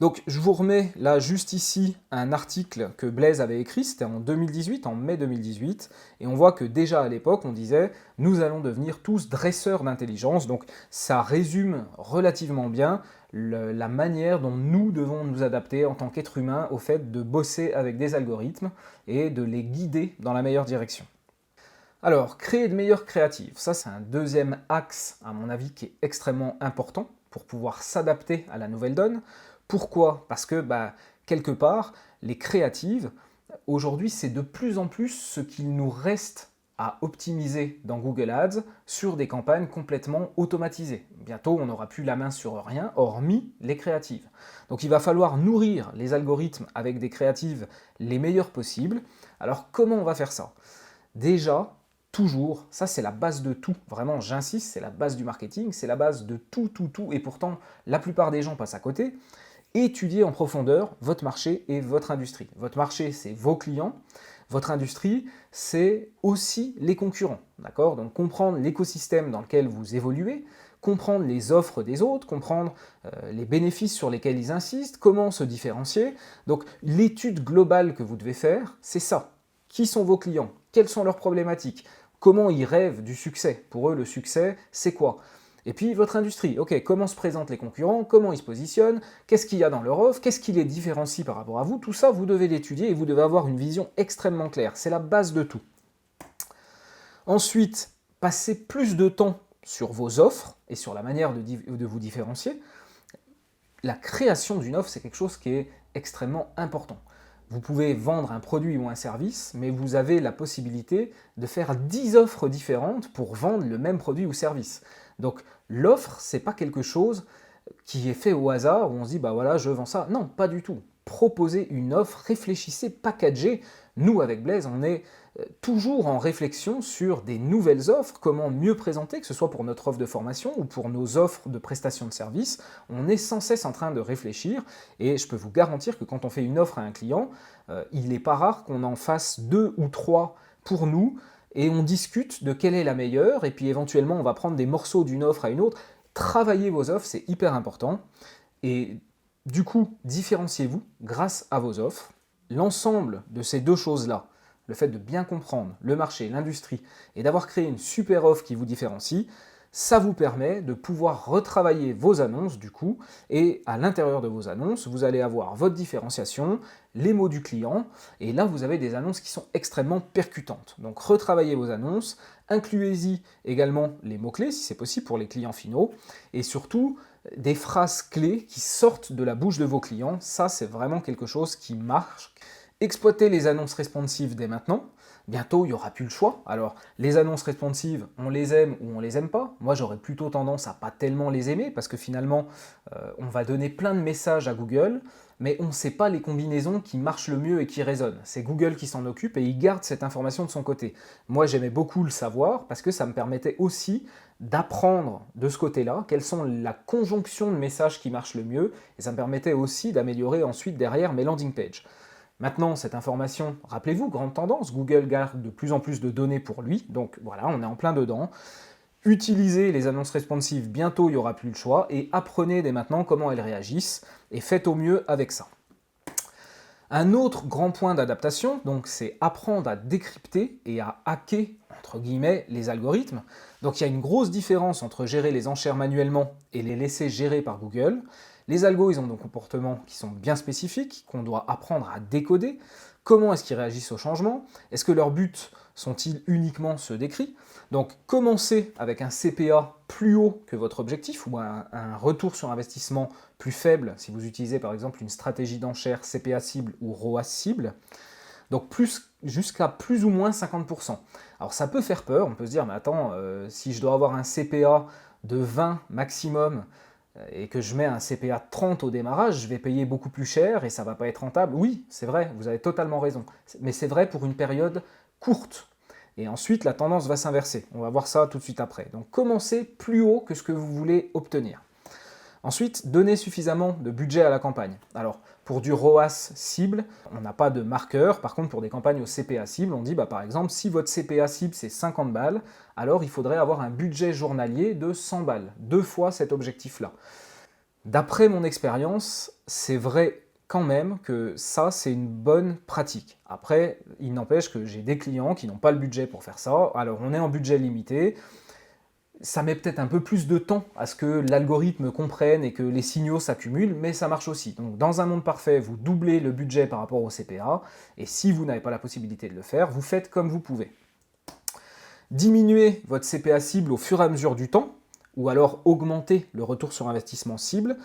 Donc je vous remets là juste ici un article que Blaise avait écrit, c'était en 2018, en mai 2018, et on voit que déjà à l'époque on disait « nous allons devenir tous dresseurs d'intelligence », donc ça résume relativement bien la manière dont nous devons nous adapter en tant qu'êtres humains au fait de bosser avec des algorithmes et de les guider dans la meilleure direction. Alors, créer de meilleures créatives, ça c'est un deuxième axe à mon avis qui est extrêmement important pour pouvoir s'adapter à la nouvelle donne. Pourquoi? Parce que quelque part, les créatives, aujourd'hui c'est de plus en plus ce qu'il nous reste à optimiser dans Google Ads sur des campagnes complètement automatisées. Bientôt on n'aura plus la main sur rien, hormis les créatives. Donc il va falloir nourrir les algorithmes avec des créatives les meilleures possibles. Alors comment on va faire ça? Déjà, toujours, ça c'est la base de tout, vraiment j'insiste, c'est la base du marketing, c'est la base de tout, et pourtant la plupart des gens passent à côté. Étudiez en profondeur votre marché et votre industrie. Votre marché, c'est vos clients, votre industrie, c'est aussi les concurrents, d'accord? Donc comprendre l'écosystème dans lequel vous évoluez, comprendre les offres des autres, comprendre les bénéfices sur lesquels ils insistent, comment se différencier. Donc l'étude globale que vous devez faire, c'est ça. Qui sont vos clients? Quelles sont leurs problématiques? Comment ils rêvent du succès? Pour eux, le succès, c'est quoi? Et puis votre industrie, ok, comment se présentent les concurrents, comment ils se positionnent, qu'est-ce qu'il y a dans leur offre, qu'est-ce qui les différencie par rapport à vous, tout ça vous devez l'étudier et vous devez avoir une vision extrêmement claire, c'est la base de tout. Ensuite, passez plus de temps sur vos offres et sur la manière de vous différencier. La création d'une offre, c'est quelque chose qui est extrêmement important. Vous pouvez vendre un produit ou un service, mais vous avez la possibilité de faire 10 offres différentes pour vendre le même produit ou service. Donc l'offre, c'est pas quelque chose qui est fait au hasard, où on se dit, voilà, je vends ça. Non, pas du tout. Proposez une offre, réfléchissez, packagez. Nous, avec Blaise, on est toujours en réflexion sur des nouvelles offres, comment mieux présenter, que ce soit pour notre offre de formation ou pour nos offres de prestation de services. On est sans cesse en train de réfléchir et je peux vous garantir que quand on fait une offre à un client, il n'est pas rare qu'on en fasse 2 ou 3 pour nous et on discute de quelle est la meilleure et puis éventuellement on va prendre des morceaux d'une offre à une autre. Travaillez vos offres, c'est hyper important et du coup, différenciez-vous grâce à vos offres. L'ensemble de ces deux choses-là, le fait de bien comprendre le marché, l'industrie, et d'avoir créé une super offre qui vous différencie, Ça vous permet de pouvoir retravailler vos annonces du coup, et à l'intérieur de vos annonces, vous allez avoir votre différenciation, les mots du client, et là vous avez des annonces qui sont extrêmement percutantes. Donc retravaillez vos annonces, incluez-y également les mots-clés si c'est possible pour les clients finaux, et surtout des phrases clés qui sortent de la bouche de vos clients. Ça c'est vraiment quelque chose qui marche. Exploitez les annonces responsives dès maintenant. Bientôt, il n'y aura plus le choix. Alors, les annonces responsives, on les aime ou on les aime pas. Moi, j'aurais plutôt tendance à pas tellement les aimer parce que finalement, on va donner plein de messages à Google, mais on ne sait pas les combinaisons qui marchent le mieux et qui résonnent. C'est Google qui s'en occupe et il garde cette information de son côté. Moi, j'aimais beaucoup le savoir parce que ça me permettait aussi d'apprendre de ce côté-là quelles sont la conjonction de messages qui marchent le mieux et ça me permettait aussi d'améliorer ensuite derrière mes landing pages. Maintenant, cette information, rappelez-vous, grande tendance, Google garde de plus en plus de données pour lui, donc voilà, on est en plein dedans. Utilisez les annonces responsives, bientôt il n'y aura plus le choix, et apprenez dès maintenant comment elles réagissent, et faites au mieux avec ça. Un autre grand point d'adaptation, donc, c'est apprendre à décrypter et à hacker, entre guillemets, les algorithmes. Donc il y a une grosse différence entre gérer les enchères manuellement et les laisser gérer par Google. Les algos, ils ont des comportements qui sont bien spécifiques, qu'on doit apprendre à décoder. Comment est-ce qu'ils réagissent au changement? Est-ce que leurs buts sont-ils uniquement ceux décrits? Donc commencez avec un CPA plus haut que votre objectif ou un retour sur investissement plus faible si vous utilisez par exemple une stratégie d'enchère CPA cible ou ROAS cible. Donc jusqu'à plus ou moins 50%. Alors ça peut faire peur, on peut se dire mais attends, si je dois avoir un CPA de 20 maximum et que je mets un CPA de 30 au démarrage, je vais payer beaucoup plus cher et ça ne va pas être rentable. Oui, c'est vrai, vous avez totalement raison. Mais c'est vrai pour une période courte. Et ensuite, la tendance va s'inverser. On va voir ça tout de suite après. Donc commencez plus haut que ce que vous voulez obtenir. Ensuite, donnez suffisamment de budget à la campagne. Alors, pour du ROAS cible, on n'a pas de marqueur. Par contre, pour des campagnes au CPA cible, on dit, par exemple, si votre CPA cible, c'est 50 balles, alors il faudrait avoir un budget journalier de 100 balles, 2 fois cet objectif-là. D'après mon expérience, c'est vrai quand même que ça, c'est une bonne pratique. Après, il n'empêche que j'ai des clients qui n'ont pas le budget pour faire ça. Alors, on est en budget limité. Ça met peut-être un peu plus de temps à ce que l'algorithme comprenne et que les signaux s'accumulent, mais ça marche aussi. Donc dans un monde parfait, vous doublez le budget par rapport au CPA, et si vous n'avez pas la possibilité de le faire, vous faites comme vous pouvez. Diminuez votre CPA cible au fur et à mesure du temps, ou alors augmentez le retour sur investissement cible,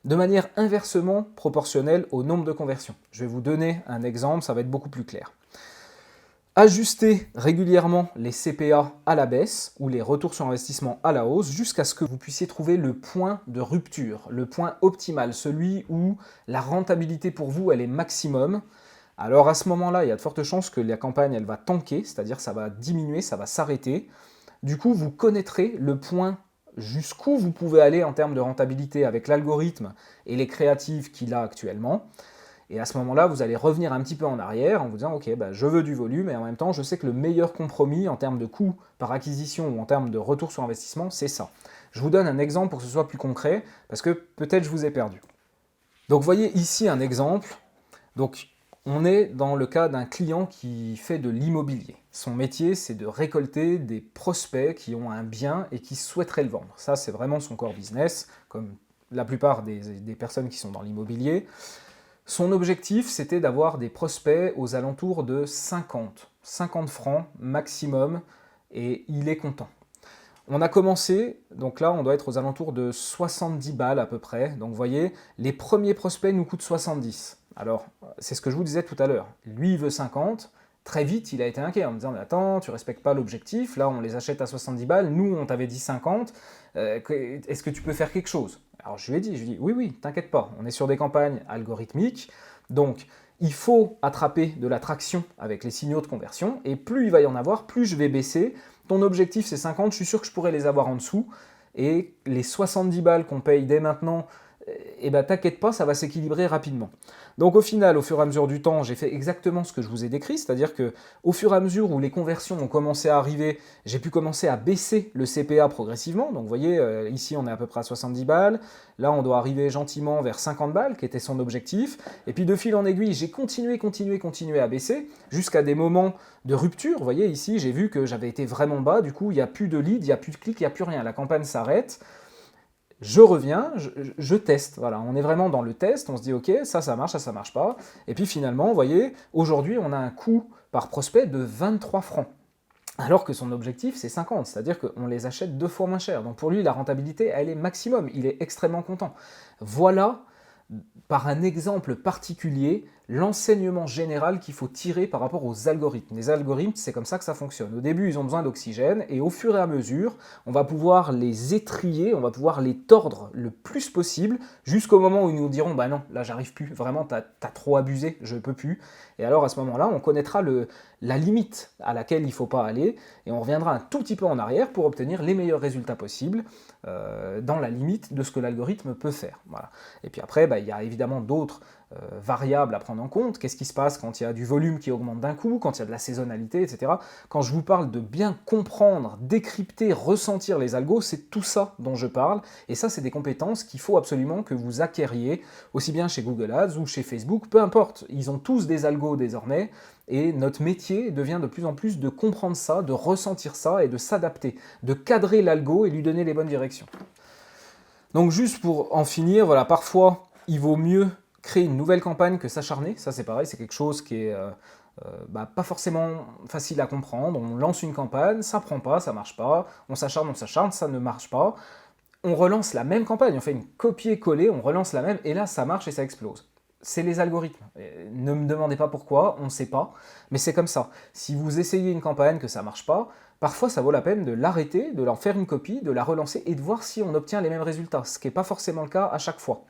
de manière inversement proportionnelle au nombre de conversions. Je vais vous donner un exemple, ça va être beaucoup plus clair. Ajustez régulièrement les CPA à la baisse ou les retours sur investissement à la hausse jusqu'à ce que vous puissiez trouver le point de rupture, le point optimal, celui où la rentabilité pour vous elle est maximum. Alors à ce moment-là, il y a de fortes chances que la campagne elle va tanker, c'est-à-dire ça va diminuer, ça va s'arrêter. Du coup, vous connaîtrez le point jusqu'où vous pouvez aller en termes de rentabilité avec l'algorithme et les créatives qu'il a actuellement. Et à ce moment-là, vous allez revenir un petit peu en arrière en vous disant « Ok, je veux du volume et en même temps, je sais que le meilleur compromis en termes de coût par acquisition ou en termes de retour sur investissement, c'est ça. » Je vous donne un exemple pour que ce soit plus concret parce que peut-être je vous ai perdu. Donc, vous voyez ici un exemple. Donc, on est dans le cas d'un client qui fait de l'immobilier. Son métier, c'est de récolter des prospects qui ont un bien et qui souhaiteraient le vendre. Ça, c'est vraiment son core business, comme la plupart des personnes qui sont dans l'immobilier. Son objectif, c'était d'avoir des prospects aux alentours de 50 francs maximum, et il est content. On a commencé, donc là on doit être aux alentours de 70 balles à peu près, donc vous voyez, les premiers prospects nous coûtent 70. Alors, c'est ce que je vous disais tout à l'heure, lui il veut 50, très vite il a été inquiet en me disant « mais attends, tu respectes pas l'objectif, là on les achète à 70 balles, nous on t'avait dit 50, est-ce que tu peux faire quelque chose ?» Alors je lui ai dit, oui, t'inquiète pas, on est sur des campagnes algorithmiques, donc il faut attraper de la traction avec les signaux de conversion, et plus il va y en avoir, plus je vais baisser. Ton objectif c'est 50, je suis sûr que je pourrais les avoir en dessous, et les 70 balles qu'on paye dès maintenant, et ben t'inquiète pas, ça va s'équilibrer rapidement. Donc au final, au fur et à mesure du temps, j'ai fait exactement ce que je vous ai décrit, c'est-à-dire que au fur et à mesure où les conversions ont commencé à arriver, j'ai pu commencer à baisser le CPA progressivement. Donc vous voyez, ici on est à peu près à 70 balles, là on doit arriver gentiment vers 50 balles, qui était son objectif. Et puis de fil en aiguille, j'ai continué à baisser, jusqu'à des moments de rupture. Vous voyez ici, j'ai vu que j'avais été vraiment bas, du coup il n'y a plus de lead, il n'y a plus de clics, il n'y a plus rien, la campagne s'arrête. Je reviens, je teste, voilà, on est vraiment dans le test, on se dit ok, ça marche, ça marche pas, et puis finalement, vous voyez, aujourd'hui on a un coût par prospect de 23 francs, alors que son objectif c'est 50, c'est-à-dire qu'on les achète 2 fois moins cher, donc pour lui la rentabilité elle est maximum, il est extrêmement content. Voilà, par un exemple particulier, l'enseignement général qu'il faut tirer par rapport aux algorithmes. Les algorithmes, c'est comme ça que ça fonctionne. Au début, ils ont besoin d'oxygène, et au fur et à mesure, on va pouvoir les étriller, on va pouvoir les tordre le plus possible, jusqu'au moment où ils nous diront « bah non, là j'arrive plus, vraiment t'as trop abusé, je peux plus ». Et alors à ce moment-là, on connaîtra la limite à laquelle il ne faut pas aller, et on reviendra un tout petit peu en arrière pour obtenir les meilleurs résultats possibles, dans la limite de ce que l'algorithme peut faire. Voilà. Et puis après, il y a évidemment d'autres variables à prendre en compte. Qu'est-ce qui se passe quand il y a du volume qui augmente d'un coup, quand il y a de la saisonnalité, etc. Quand je vous parle de bien comprendre, décrypter, ressentir les algos, c'est tout ça dont je parle. Et ça, c'est des compétences qu'il faut absolument que vous acquériez, aussi bien chez Google Ads ou chez Facebook, peu importe. Ils ont tous des algos désormais. Et notre métier devient de plus en plus de comprendre ça, de ressentir ça et de s'adapter, de cadrer l'algo et lui donner les bonnes directions. Donc juste pour en finir, voilà, parfois il vaut mieux créer une nouvelle campagne que s'acharner. Ça c'est pareil, c'est quelque chose qui est pas forcément facile à comprendre. On lance une campagne, ça prend pas, ça marche pas, on s'acharne, ça ne marche pas. On relance la même campagne, on fait une copier-coller, on relance la même et là ça marche et ça explose. C'est les algorithmes. Ne me demandez pas pourquoi, on ne sait pas, mais c'est comme ça. Si vous essayez une campagne que ça ne marche pas, parfois ça vaut la peine de l'arrêter, de l'en faire une copie, de la relancer et de voir si on obtient les mêmes résultats, ce qui n'est pas forcément le cas à chaque fois.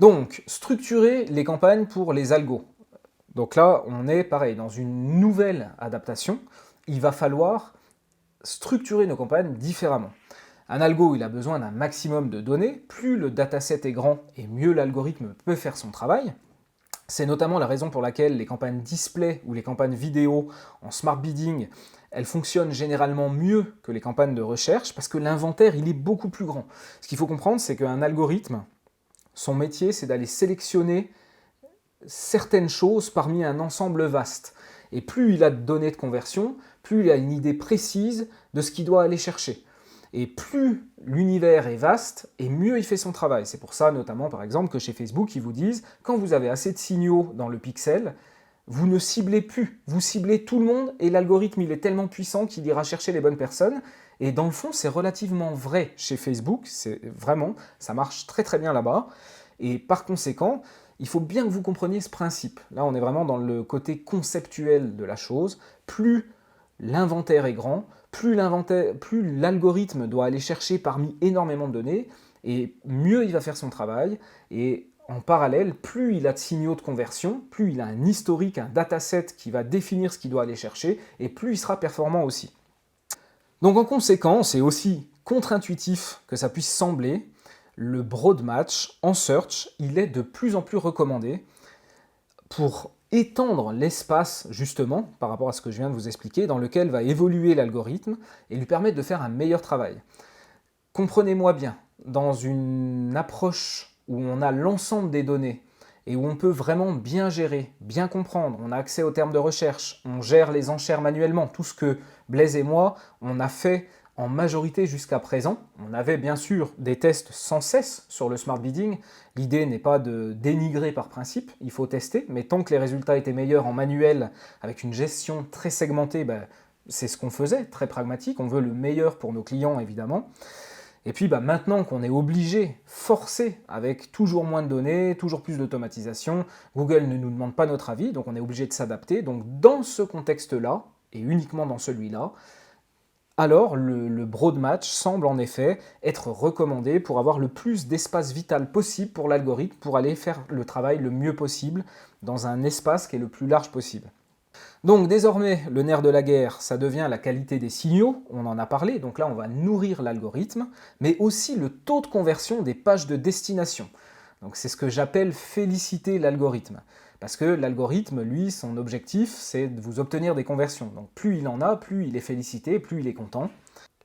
Donc, structurer les campagnes pour les algos. Donc là, on est pareil, dans une nouvelle adaptation. Il va falloir structurer nos campagnes différemment. Un algo, il a besoin d'un maximum de données. Plus le dataset est grand et mieux l'algorithme peut faire son travail. C'est notamment la raison pour laquelle les campagnes display ou les campagnes vidéo en smart bidding, elles fonctionnent généralement mieux que les campagnes de recherche parce que l'inventaire, il est beaucoup plus grand. Ce qu'il faut comprendre, c'est qu'un algorithme, son métier, c'est d'aller sélectionner certaines choses parmi un ensemble vaste. Et plus il a de données de conversion, plus il a une idée précise de ce qu'il doit aller chercher. Et plus l'univers est vaste, et mieux il fait son travail. C'est pour ça, notamment, par exemple, que chez Facebook, ils vous disent, quand vous avez assez de signaux dans le pixel, vous ne ciblez plus. Vous ciblez tout le monde, et l'algorithme, il est tellement puissant qu'il ira chercher les bonnes personnes. Et dans le fond, c'est relativement vrai chez Facebook. C'est vraiment, ça marche très très bien là-bas. Et par conséquent, il faut bien que vous compreniez ce principe. Là, on est vraiment dans le côté conceptuel de la chose. Plus l'inventaire est grand, plus l'algorithme doit aller chercher parmi énormément de données, et mieux il va faire son travail. Et en parallèle, plus il a de signaux de conversion, plus il a un historique, un dataset qui va définir ce qu'il doit aller chercher, et plus il sera performant aussi. Donc en conséquence, et aussi contre-intuitif que ça puisse sembler, le broad match en search, il est de plus en plus recommandé pour étendre l'espace, justement, par rapport à ce que je viens de vous expliquer, dans lequel va évoluer l'algorithme et lui permettre de faire un meilleur travail. Comprenez-moi bien, dans une approche où on a l'ensemble des données et où on peut vraiment bien gérer, bien comprendre, on a accès aux termes de recherche, on gère les enchères manuellement, tout ce que Blaise et moi, on a fait en majorité jusqu'à présent. On avait bien sûr des tests sans cesse sur le smart bidding. L'idée n'est pas de dénigrer par principe, il faut tester, mais tant que les résultats étaient meilleurs en manuel, avec une gestion très segmentée, c'est ce qu'on faisait, très pragmatique. On veut le meilleur pour nos clients, évidemment. Et puis maintenant qu'on est obligé, forcé, avec toujours moins de données, toujours plus d'automatisation, Google ne nous demande pas notre avis, donc on est obligé de s'adapter. Donc dans ce contexte-là, et uniquement dans celui-là, alors le broad match semble en effet être recommandé pour avoir le plus d'espace vital possible pour l'algorithme, pour aller faire le travail le mieux possible dans un espace qui est le plus large possible. Donc désormais, le nerf de la guerre, ça devient la qualité des signaux, on en a parlé, donc là on va nourrir l'algorithme, mais aussi le taux de conversion des pages de destination. Donc c'est ce que j'appelle féliciter l'algorithme. Parce que l'algorithme, lui, son objectif, c'est de vous obtenir des conversions. Donc plus il en a, plus il est félicité, plus il est content.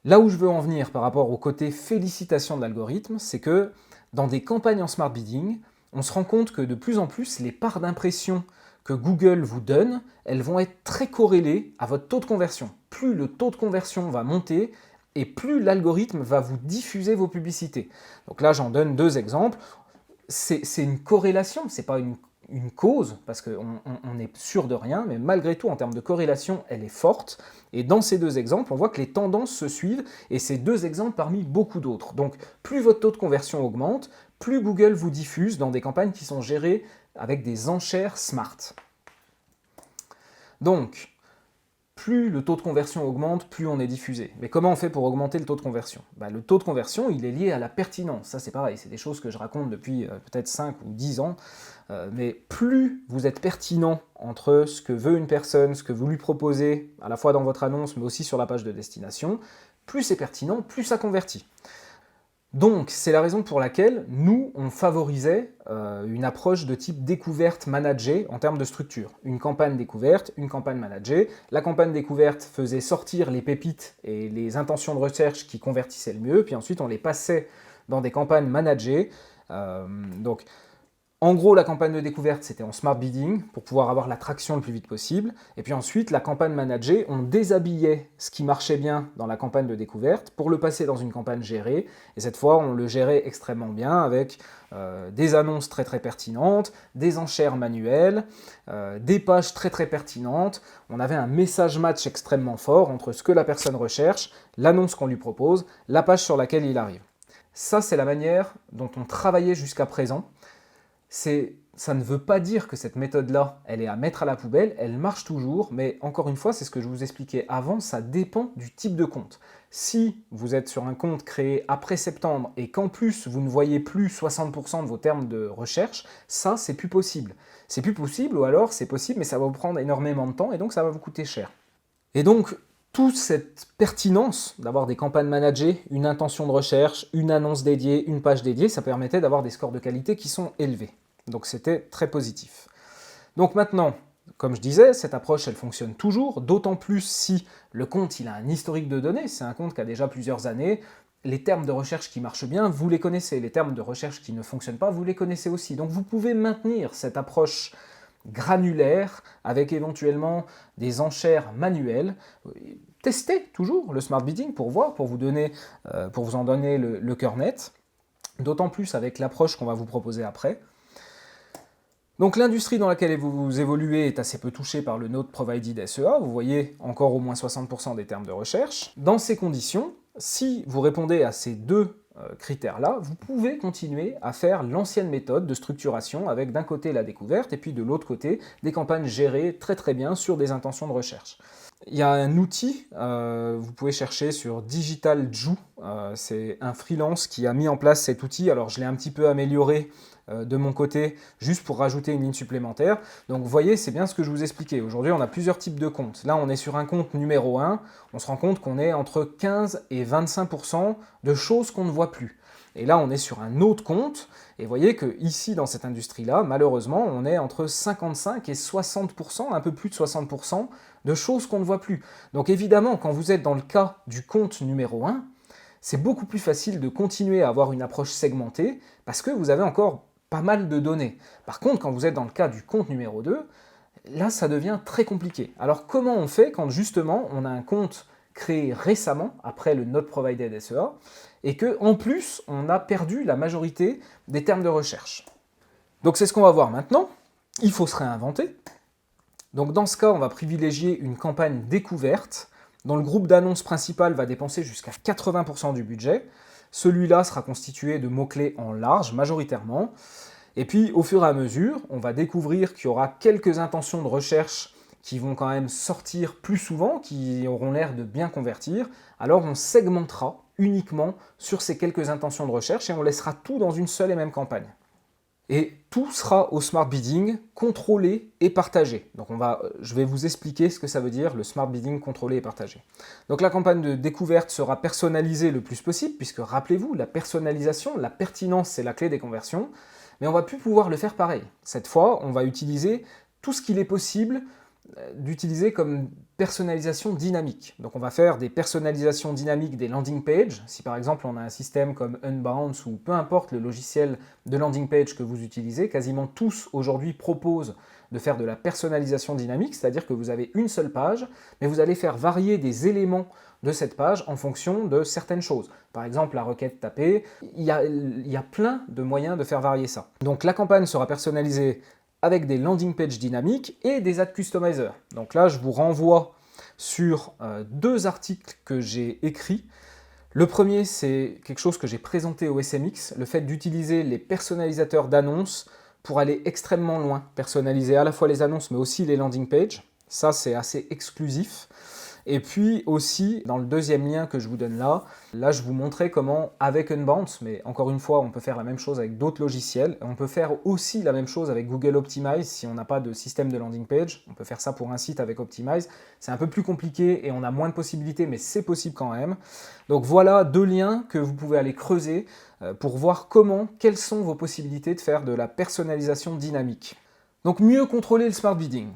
Là où je veux en venir par rapport au côté félicitation de l'algorithme, c'est que dans des campagnes en smart bidding, on se rend compte que de plus en plus, les parts d'impression que Google vous donne, elles vont être très corrélées à votre taux de conversion. Plus le taux de conversion va monter, et plus l'algorithme va vous diffuser vos publicités. Donc là, j'en donne deux exemples. C'est une corrélation, c'est pas une cause, parce qu'on est sûr de rien, mais malgré tout, en termes de corrélation, elle est forte. Et dans ces deux exemples, on voit que les tendances se suivent, et c'est deux exemples parmi beaucoup d'autres. Donc, plus votre taux de conversion augmente, plus Google vous diffuse dans des campagnes qui sont gérées avec des enchères smart. Donc, plus le taux de conversion augmente, plus on est diffusé. Mais comment on fait pour augmenter le taux de conversion? Le taux de conversion, il est lié à la pertinence. Ça, c'est pareil, c'est des choses que je raconte depuis peut-être 5 ou 10 ans. Mais plus vous êtes pertinent entre ce que veut une personne, ce que vous lui proposez, à la fois dans votre annonce, mais aussi sur la page de destination, plus c'est pertinent, plus ça convertit. Donc, c'est la raison pour laquelle nous, on favorisait une approche de type découverte managée en termes de structure. Une campagne découverte, une campagne managée. La campagne découverte faisait sortir les pépites et les intentions de recherche qui convertissaient le mieux, puis ensuite on les passait dans des campagnes managées. En gros, la campagne de découverte, c'était en smart bidding pour pouvoir avoir la traction le plus vite possible. Et puis ensuite, la campagne managée, on déshabillait ce qui marchait bien dans la campagne de découverte pour le passer dans une campagne gérée. Et cette fois, on le gérait extrêmement bien avec des annonces très très pertinentes, des enchères manuelles, des pages très très pertinentes. On avait un message match extrêmement fort entre ce que la personne recherche, l'annonce qu'on lui propose, la page sur laquelle il arrive. Ça, c'est la manière dont on travaillait jusqu'à présent. Ça ne veut pas dire que cette méthode-là, elle est à mettre à la poubelle, elle marche toujours, mais encore une fois, c'est ce que je vous expliquais avant, ça dépend du type de compte. Si vous êtes sur un compte créé après septembre et qu'en plus vous ne voyez plus 60% de vos termes de recherche, ça c'est plus possible. C'est plus possible ou alors c'est possible mais ça va vous prendre énormément de temps et donc ça va vous coûter cher. Et donc, toute cette pertinence d'avoir des campagnes managées, une intention de recherche, une annonce dédiée, une page dédiée, ça permettait d'avoir des scores de qualité qui sont élevés. Donc c'était très positif. Donc maintenant, comme je disais, cette approche elle fonctionne toujours, d'autant plus si le compte il a un historique de données, c'est un compte qui a déjà plusieurs années, les termes de recherche qui marchent bien, vous les connaissez, les termes de recherche qui ne fonctionnent pas, vous les connaissez aussi. Donc vous pouvez maintenir cette approche granulaire avec éventuellement des enchères manuelles. Testez toujours le smart bidding pour voir, pour vous en donner le cœur net, d'autant plus avec l'approche qu'on va vous proposer après. Donc l'industrie dans laquelle vous évoluez est assez peu touchée par le Node Provided SEA, vous voyez encore au moins 60% des termes de recherche. Dans ces conditions, si vous répondez à ces deux critères-là, vous pouvez continuer à faire l'ancienne méthode de structuration avec d'un côté la découverte et puis de l'autre côté des campagnes gérées très très bien sur des intentions de recherche. Il y a un outil, vous pouvez chercher sur DigitalJou, c'est un freelance qui a mis en place cet outil, alors je l'ai un petit peu amélioré de mon côté, juste pour rajouter une ligne supplémentaire. Donc vous voyez, c'est bien ce que je vous expliquais. Aujourd'hui, on a plusieurs types de comptes. Là, on est sur un compte numéro 1, on se rend compte qu'on est entre 15 et 25% de choses qu'on ne voit plus. Et là, on est sur un autre compte, et vous voyez que ici, dans cette industrie-là, malheureusement, on est entre 55 et 60%, un peu plus de 60%, de choses qu'on ne voit plus. Donc évidemment, quand vous êtes dans le cas du compte numéro 1, c'est beaucoup plus facile de continuer à avoir une approche segmentée, parce que vous avez encore pas mal de données. Par contre, quand vous êtes dans le cas du compte numéro 2, là, ça devient très compliqué. Alors comment on fait quand justement, on a un compte créé récemment, après le Node Provided SEA, et qu'en plus, on a perdu la majorité des termes de recherche. Donc c'est ce qu'on va voir maintenant. Il faut se réinventer. Donc dans ce cas, on va privilégier une campagne découverte, dont le groupe d'annonces principal va dépenser jusqu'à 80% du budget. Celui-là sera constitué de mots-clés en large, majoritairement. Et puis, au fur et à mesure, on va découvrir qu'il y aura quelques intentions de recherche qui vont quand même sortir plus souvent, qui auront l'air de bien convertir. Alors, on segmentera uniquement sur ces quelques intentions de recherche et on laissera tout dans une seule et même campagne. Et tout sera au smart bidding contrôlé et partagé. Donc je vais vous expliquer ce que ça veut dire le smart bidding contrôlé et partagé. Donc la campagne de découverte sera personnalisée le plus possible, puisque rappelez-vous, la personnalisation, la pertinence, c'est la clé des conversions. mais on va plus pouvoir le faire pareil. Cette fois, on va utiliser tout ce qu'il est possible d'utiliser comme personnalisation dynamique. Donc on va faire des personnalisations dynamiques des landing pages. Si par exemple on a un système comme Unbounce ou peu importe le logiciel de landing page que vous utilisez, quasiment tous aujourd'hui proposent de faire de la personnalisation dynamique, c'est-à-dire que vous avez une seule page, mais vous allez faire varier des éléments de cette page en fonction de certaines choses. Par exemple, la requête tapée, il y a plein de moyens de faire varier ça. Donc la campagne sera personnalisée avec des landing pages dynamiques et des ad customizers. Donc là, je vous renvoie sur deux articles que j'ai écrits. Le premier, c'est quelque chose que j'ai présenté au SMX, le fait d'utiliser les personnalisateurs d'annonces pour aller extrêmement loin, personnaliser à la fois les annonces mais aussi les landing pages. Ça, c'est assez exclusif. Et puis aussi, dans le deuxième lien que je vous donne là, je vous montrais comment, avec Unbounce, mais encore une fois, on peut faire la même chose avec d'autres logiciels. On peut faire aussi la même chose avec Google Optimize si on n'a pas de système de landing page. On peut faire ça pour un site avec Optimize. C'est un peu plus compliqué et on a moins de possibilités, mais c'est possible quand même. Donc voilà deux liens que vous pouvez aller creuser pour voir quelles sont vos possibilités de faire de la personnalisation dynamique. Donc mieux contrôler le smart bidding.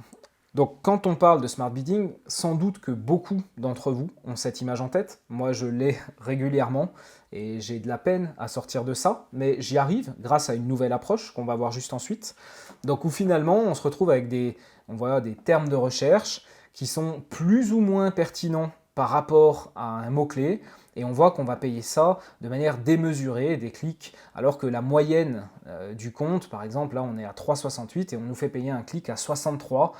Donc quand on parle de smart bidding, sans doute que beaucoup d'entre vous ont cette image en tête. Moi je l'ai régulièrement et j'ai de la peine à sortir de ça, mais j'y arrive grâce à une nouvelle approche qu'on va voir juste ensuite. Donc où finalement on se retrouve avec des termes de recherche qui sont plus ou moins pertinents par rapport à un mot-clé, et on voit qu'on va payer ça de manière démesurée, des clics, alors que la moyenne du compte, par exemple, là on est à 3,68 et on nous fait payer un clic à 63.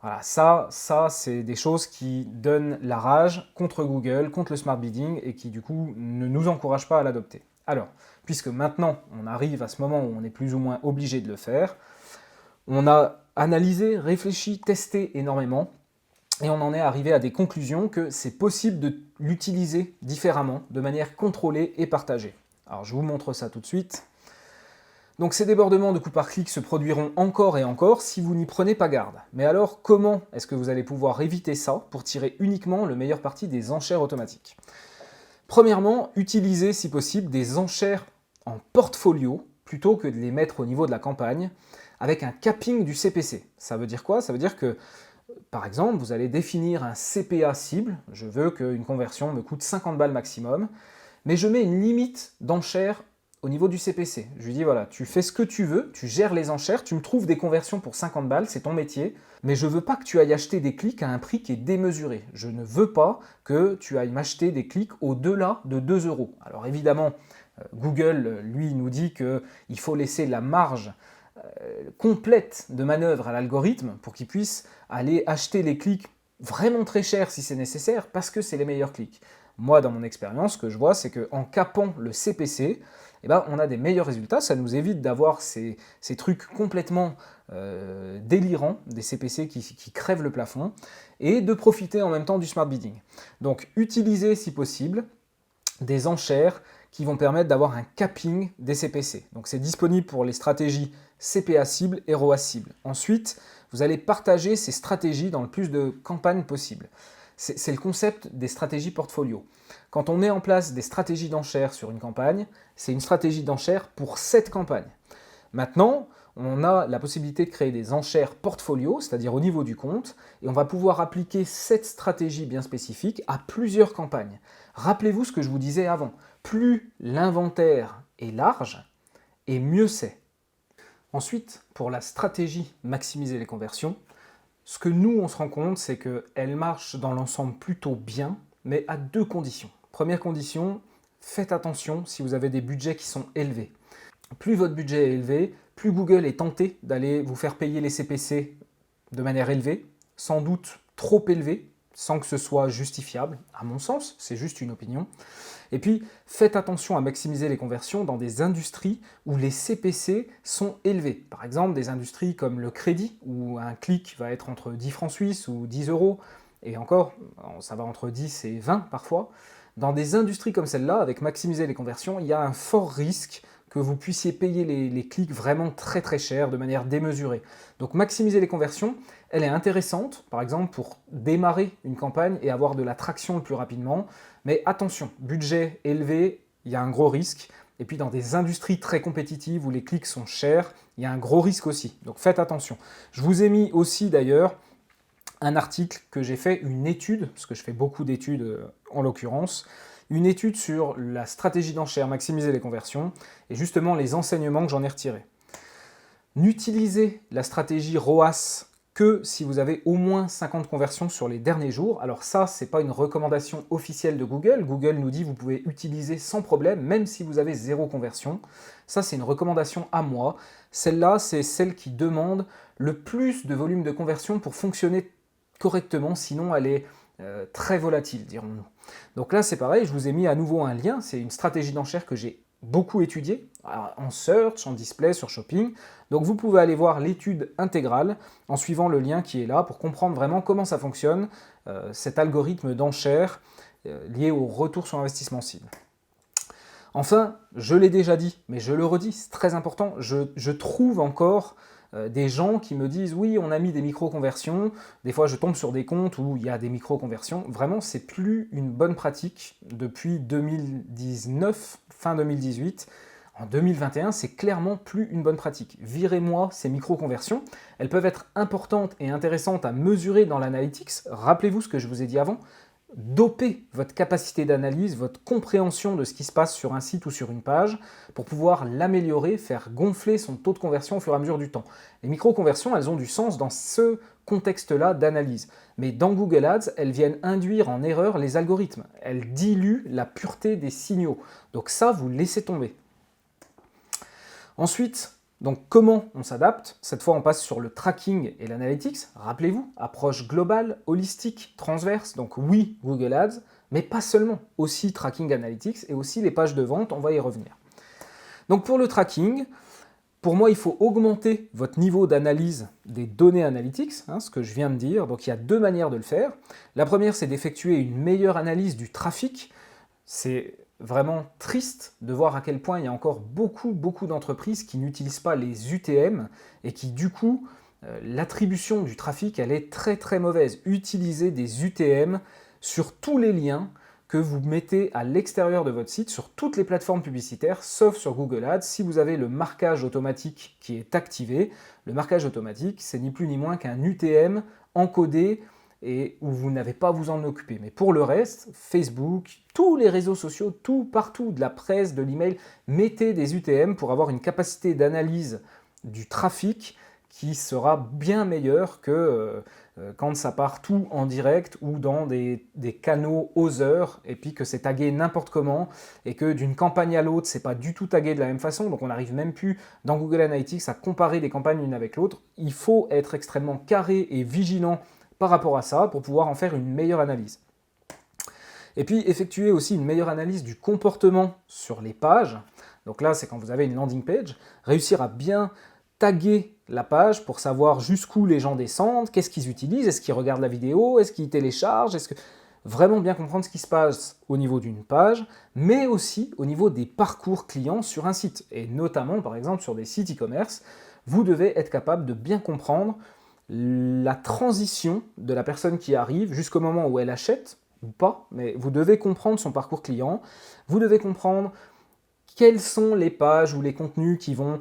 Voilà, ça c'est des choses qui donnent la rage contre Google, contre le smart bidding, et qui du coup ne nous encouragent pas à l'adopter. Alors, puisque maintenant on arrive à ce moment où on est plus ou moins obligé de le faire, on a analysé, réfléchi, testé énormément, et on en est arrivé à des conclusions que c'est possible de l'utiliser différemment, de manière contrôlée et partagée. Alors je vous montre ça tout de suite. Donc ces débordements de coûts par clic se produiront encore et encore si vous n'y prenez pas garde. Mais alors comment est-ce que vous allez pouvoir éviter ça pour tirer uniquement le meilleur parti des enchères automatiques? Premièrement, utilisez si possible des enchères en portfolio plutôt que de les mettre au niveau de la campagne avec un capping du CPC. Ça veut dire quoi? Ça veut dire que par exemple, vous allez définir un CPA cible, je veux qu'une conversion me coûte 50 balles maximum, mais je mets une limite d'enchères au niveau du CPC. Je lui dis voilà, tu fais ce que tu veux, tu gères les enchères, tu me trouves des conversions pour 50 balles, c'est ton métier, mais je ne veux pas que tu ailles acheter des clics à un prix qui est démesuré. Je ne veux pas que tu ailles m'acheter des clics au-delà de 2 euros. Alors évidemment, Google, lui, nous dit qu'il faut laisser la marge complète de manœuvre à l'algorithme pour qu'il puisse aller acheter les clics vraiment très chers si c'est nécessaire, parce que c'est les meilleurs clics. Moi, dans mon expérience, ce que je vois, c'est qu'en capant le CPC, on a des meilleurs résultats. Ça nous évite d'avoir ces trucs complètement délirants, des CPC qui crèvent le plafond, et de profiter en même temps du smart bidding. Donc, utilisez, si possible, des enchères qui vont permettre d'avoir un capping des CPC. Donc, c'est disponible pour les stratégies CPA cible et ROAS cible. Ensuite, vous allez partager ces stratégies dans le plus de campagnes possible. C'est le concept des stratégies portfolio. Quand on met en place des stratégies d'enchères sur une campagne, c'est une stratégie d'enchères pour cette campagne. Maintenant, on a la possibilité de créer des enchères portfolio, c'est-à-dire au niveau du compte, et on va pouvoir appliquer cette stratégie bien spécifique à plusieurs campagnes. Rappelez-vous ce que je vous disais avant, plus l'inventaire est large, et mieux c'est. Ensuite, pour la stratégie maximiser les conversions, ce que nous, on se rend compte, c'est qu'elle marche dans l'ensemble plutôt bien, mais à deux conditions. Première condition, faites attention si vous avez des budgets qui sont élevés. Plus votre budget est élevé, plus Google est tenté d'aller vous faire payer les CPC de manière élevée, sans doute trop élevée, sans que ce soit justifiable, à mon sens, c'est juste une opinion. Et puis, faites attention à maximiser les conversions dans des industries où les CPC sont élevés. Par exemple, des industries comme le crédit, où un clic va être entre 10 francs suisses ou 10 euros, et encore, ça va entre 10 et 20 parfois. Dans des industries comme celle-là, avec maximiser les conversions, il y a un fort risque que vous puissiez payer les clics vraiment très très cher, de manière démesurée. Donc maximiser les conversions, elle est intéressante, par exemple pour démarrer une campagne et avoir de la traction le plus rapidement, mais attention, budget élevé, il y a un gros risque, et puis dans des industries très compétitives où les clics sont chers, il y a un gros risque aussi. Donc faites attention. Je vous ai mis aussi d'ailleurs un article que j'ai fait, une étude, parce que je fais beaucoup d'études en l'occurrence, une étude sur la stratégie d'enchère, maximiser les conversions, et justement les enseignements que j'en ai retirés. N'utilisez la stratégie ROAS que si vous avez au moins 50 conversions sur les derniers jours. Alors ça, ce n'est pas une recommandation officielle de Google. Google nous dit que vous pouvez utiliser sans problème, même si vous avez 0 conversion. Ça, c'est une recommandation à moi. Celle-là, c'est celle qui demande le plus de volume de conversion pour fonctionner correctement, sinon elle est très volatile, dirons-nous. Donc là, c'est pareil, je vous ai mis à nouveau un lien. C'est une stratégie d'enchère que j'ai beaucoup étudiée, en search, en display, sur shopping. Donc vous pouvez aller voir l'étude intégrale en suivant le lien qui est là pour comprendre vraiment comment ça fonctionne, cet algorithme d'enchère lié au retour sur investissement cible. Enfin, je l'ai déjà dit, mais je le redis, c'est très important, je trouve encore des gens qui me disent « oui, on a mis des micro-conversions », des fois je tombe sur des comptes où il y a des micro-conversions. Vraiment, c'est plus une bonne pratique depuis 2019, fin 2018. En 2021, c'est clairement plus une bonne pratique. Virez-moi ces micro-conversions. Elles peuvent être importantes et intéressantes à mesurer dans l'analytics. Rappelez-vous ce que je vous ai dit avant. Doper votre capacité d'analyse, votre compréhension de ce qui se passe sur un site ou sur une page pour pouvoir l'améliorer, faire gonfler son taux de conversion au fur et à mesure du temps. Les micro-conversions, elles ont du sens dans ce contexte-là d'analyse. Mais dans Google Ads, elles viennent induire en erreur les algorithmes. Elles diluent la pureté des signaux. Donc ça, vous laissez tomber. Ensuite, donc comment on s'adapte? Cette fois, on passe sur le tracking et l'analytics. Rappelez-vous, approche globale, holistique, transverse. Donc oui, Google Ads, mais pas seulement. Aussi tracking analytics et aussi les pages de vente, on va y revenir. Donc pour le tracking, pour moi, il faut augmenter votre niveau d'analyse des données analytics, ce que je viens de dire. Donc il y a 2 manières de le faire. La première, c'est d'effectuer une meilleure analyse du trafic. C'est vraiment triste de voir à quel point il y a encore beaucoup d'entreprises qui n'utilisent pas les UTM et qui du coup, l'attribution du trafic, elle est très mauvaise. Utilisez des UTM sur tous les liens que vous mettez à l'extérieur de votre site, sur toutes les plateformes publicitaires, sauf sur Google Ads. Si vous avez le marquage automatique qui est activé, le marquage automatique, c'est ni plus ni moins qu'un UTM encodé et où vous n'avez pas à vous en occuper. Mais pour le reste, Facebook, tous les réseaux sociaux, tout, partout, de la presse, de l'email, mettez des UTM pour avoir une capacité d'analyse du trafic qui sera bien meilleure que quand ça part tout en direct ou dans des canaux aux heures et puis que c'est tagué n'importe comment et que d'une campagne à l'autre, c'est pas du tout tagué de la même façon, donc on n'arrive même plus dans Google Analytics à comparer des campagnes l'une avec l'autre. Il faut être extrêmement carré et vigilant par rapport à ça pour pouvoir en faire une meilleure analyse. Et puis effectuer aussi une meilleure analyse du comportement sur les pages. Donc là, c'est quand vous avez une landing page, réussir à bien taguer la page pour savoir jusqu'où les gens descendent, qu'est-ce qu'ils utilisent, est-ce qu'ils regardent la vidéo, est-ce qu'ils téléchargent, est-ce que... Vraiment bien comprendre ce qui se passe au niveau d'une page, mais aussi au niveau des parcours clients sur un site. Et notamment, par exemple, sur des sites e-commerce, vous devez être capable de bien comprendre la transition de la personne qui arrive jusqu'au moment où elle achète, ou pas, mais vous devez comprendre son parcours client, vous devez comprendre quelles sont les pages ou les contenus qui vont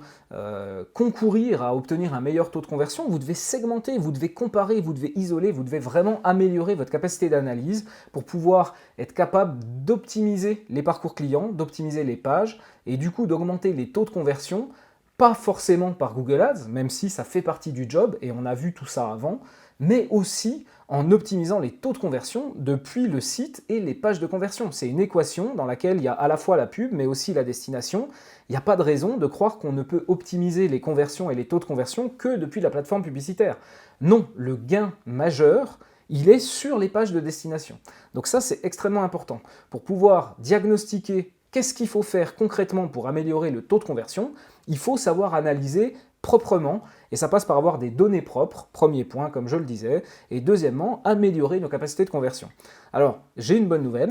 concourir à obtenir un meilleur taux de conversion. Vous devez segmenter, vous devez comparer, vous devez isoler, vous devez vraiment améliorer votre capacité d'analyse pour pouvoir être capable d'optimiser les parcours clients, d'optimiser les pages et du coup d'augmenter les taux de conversion, pas forcément par Google Ads, même si ça fait partie du job et on a vu tout ça avant, mais aussi en optimisant les taux de conversion depuis le site et les pages de conversion. C'est une équation dans laquelle il y a à la fois la pub, mais aussi la destination. Il n'y a pas de raison de croire qu'on ne peut optimiser les conversions et les taux de conversion que depuis la plateforme publicitaire. Non, le gain majeur, il est sur les pages de destination. Donc ça, c'est extrêmement important. Pour pouvoir diagnostiquer qu'est-ce qu'il faut faire concrètement pour améliorer le taux de conversion, il faut savoir analyser proprement, et ça passe par avoir des données propres, premier point, comme je le disais, et deuxièmement, améliorer nos capacités de conversion. Alors, j'ai une bonne nouvelle,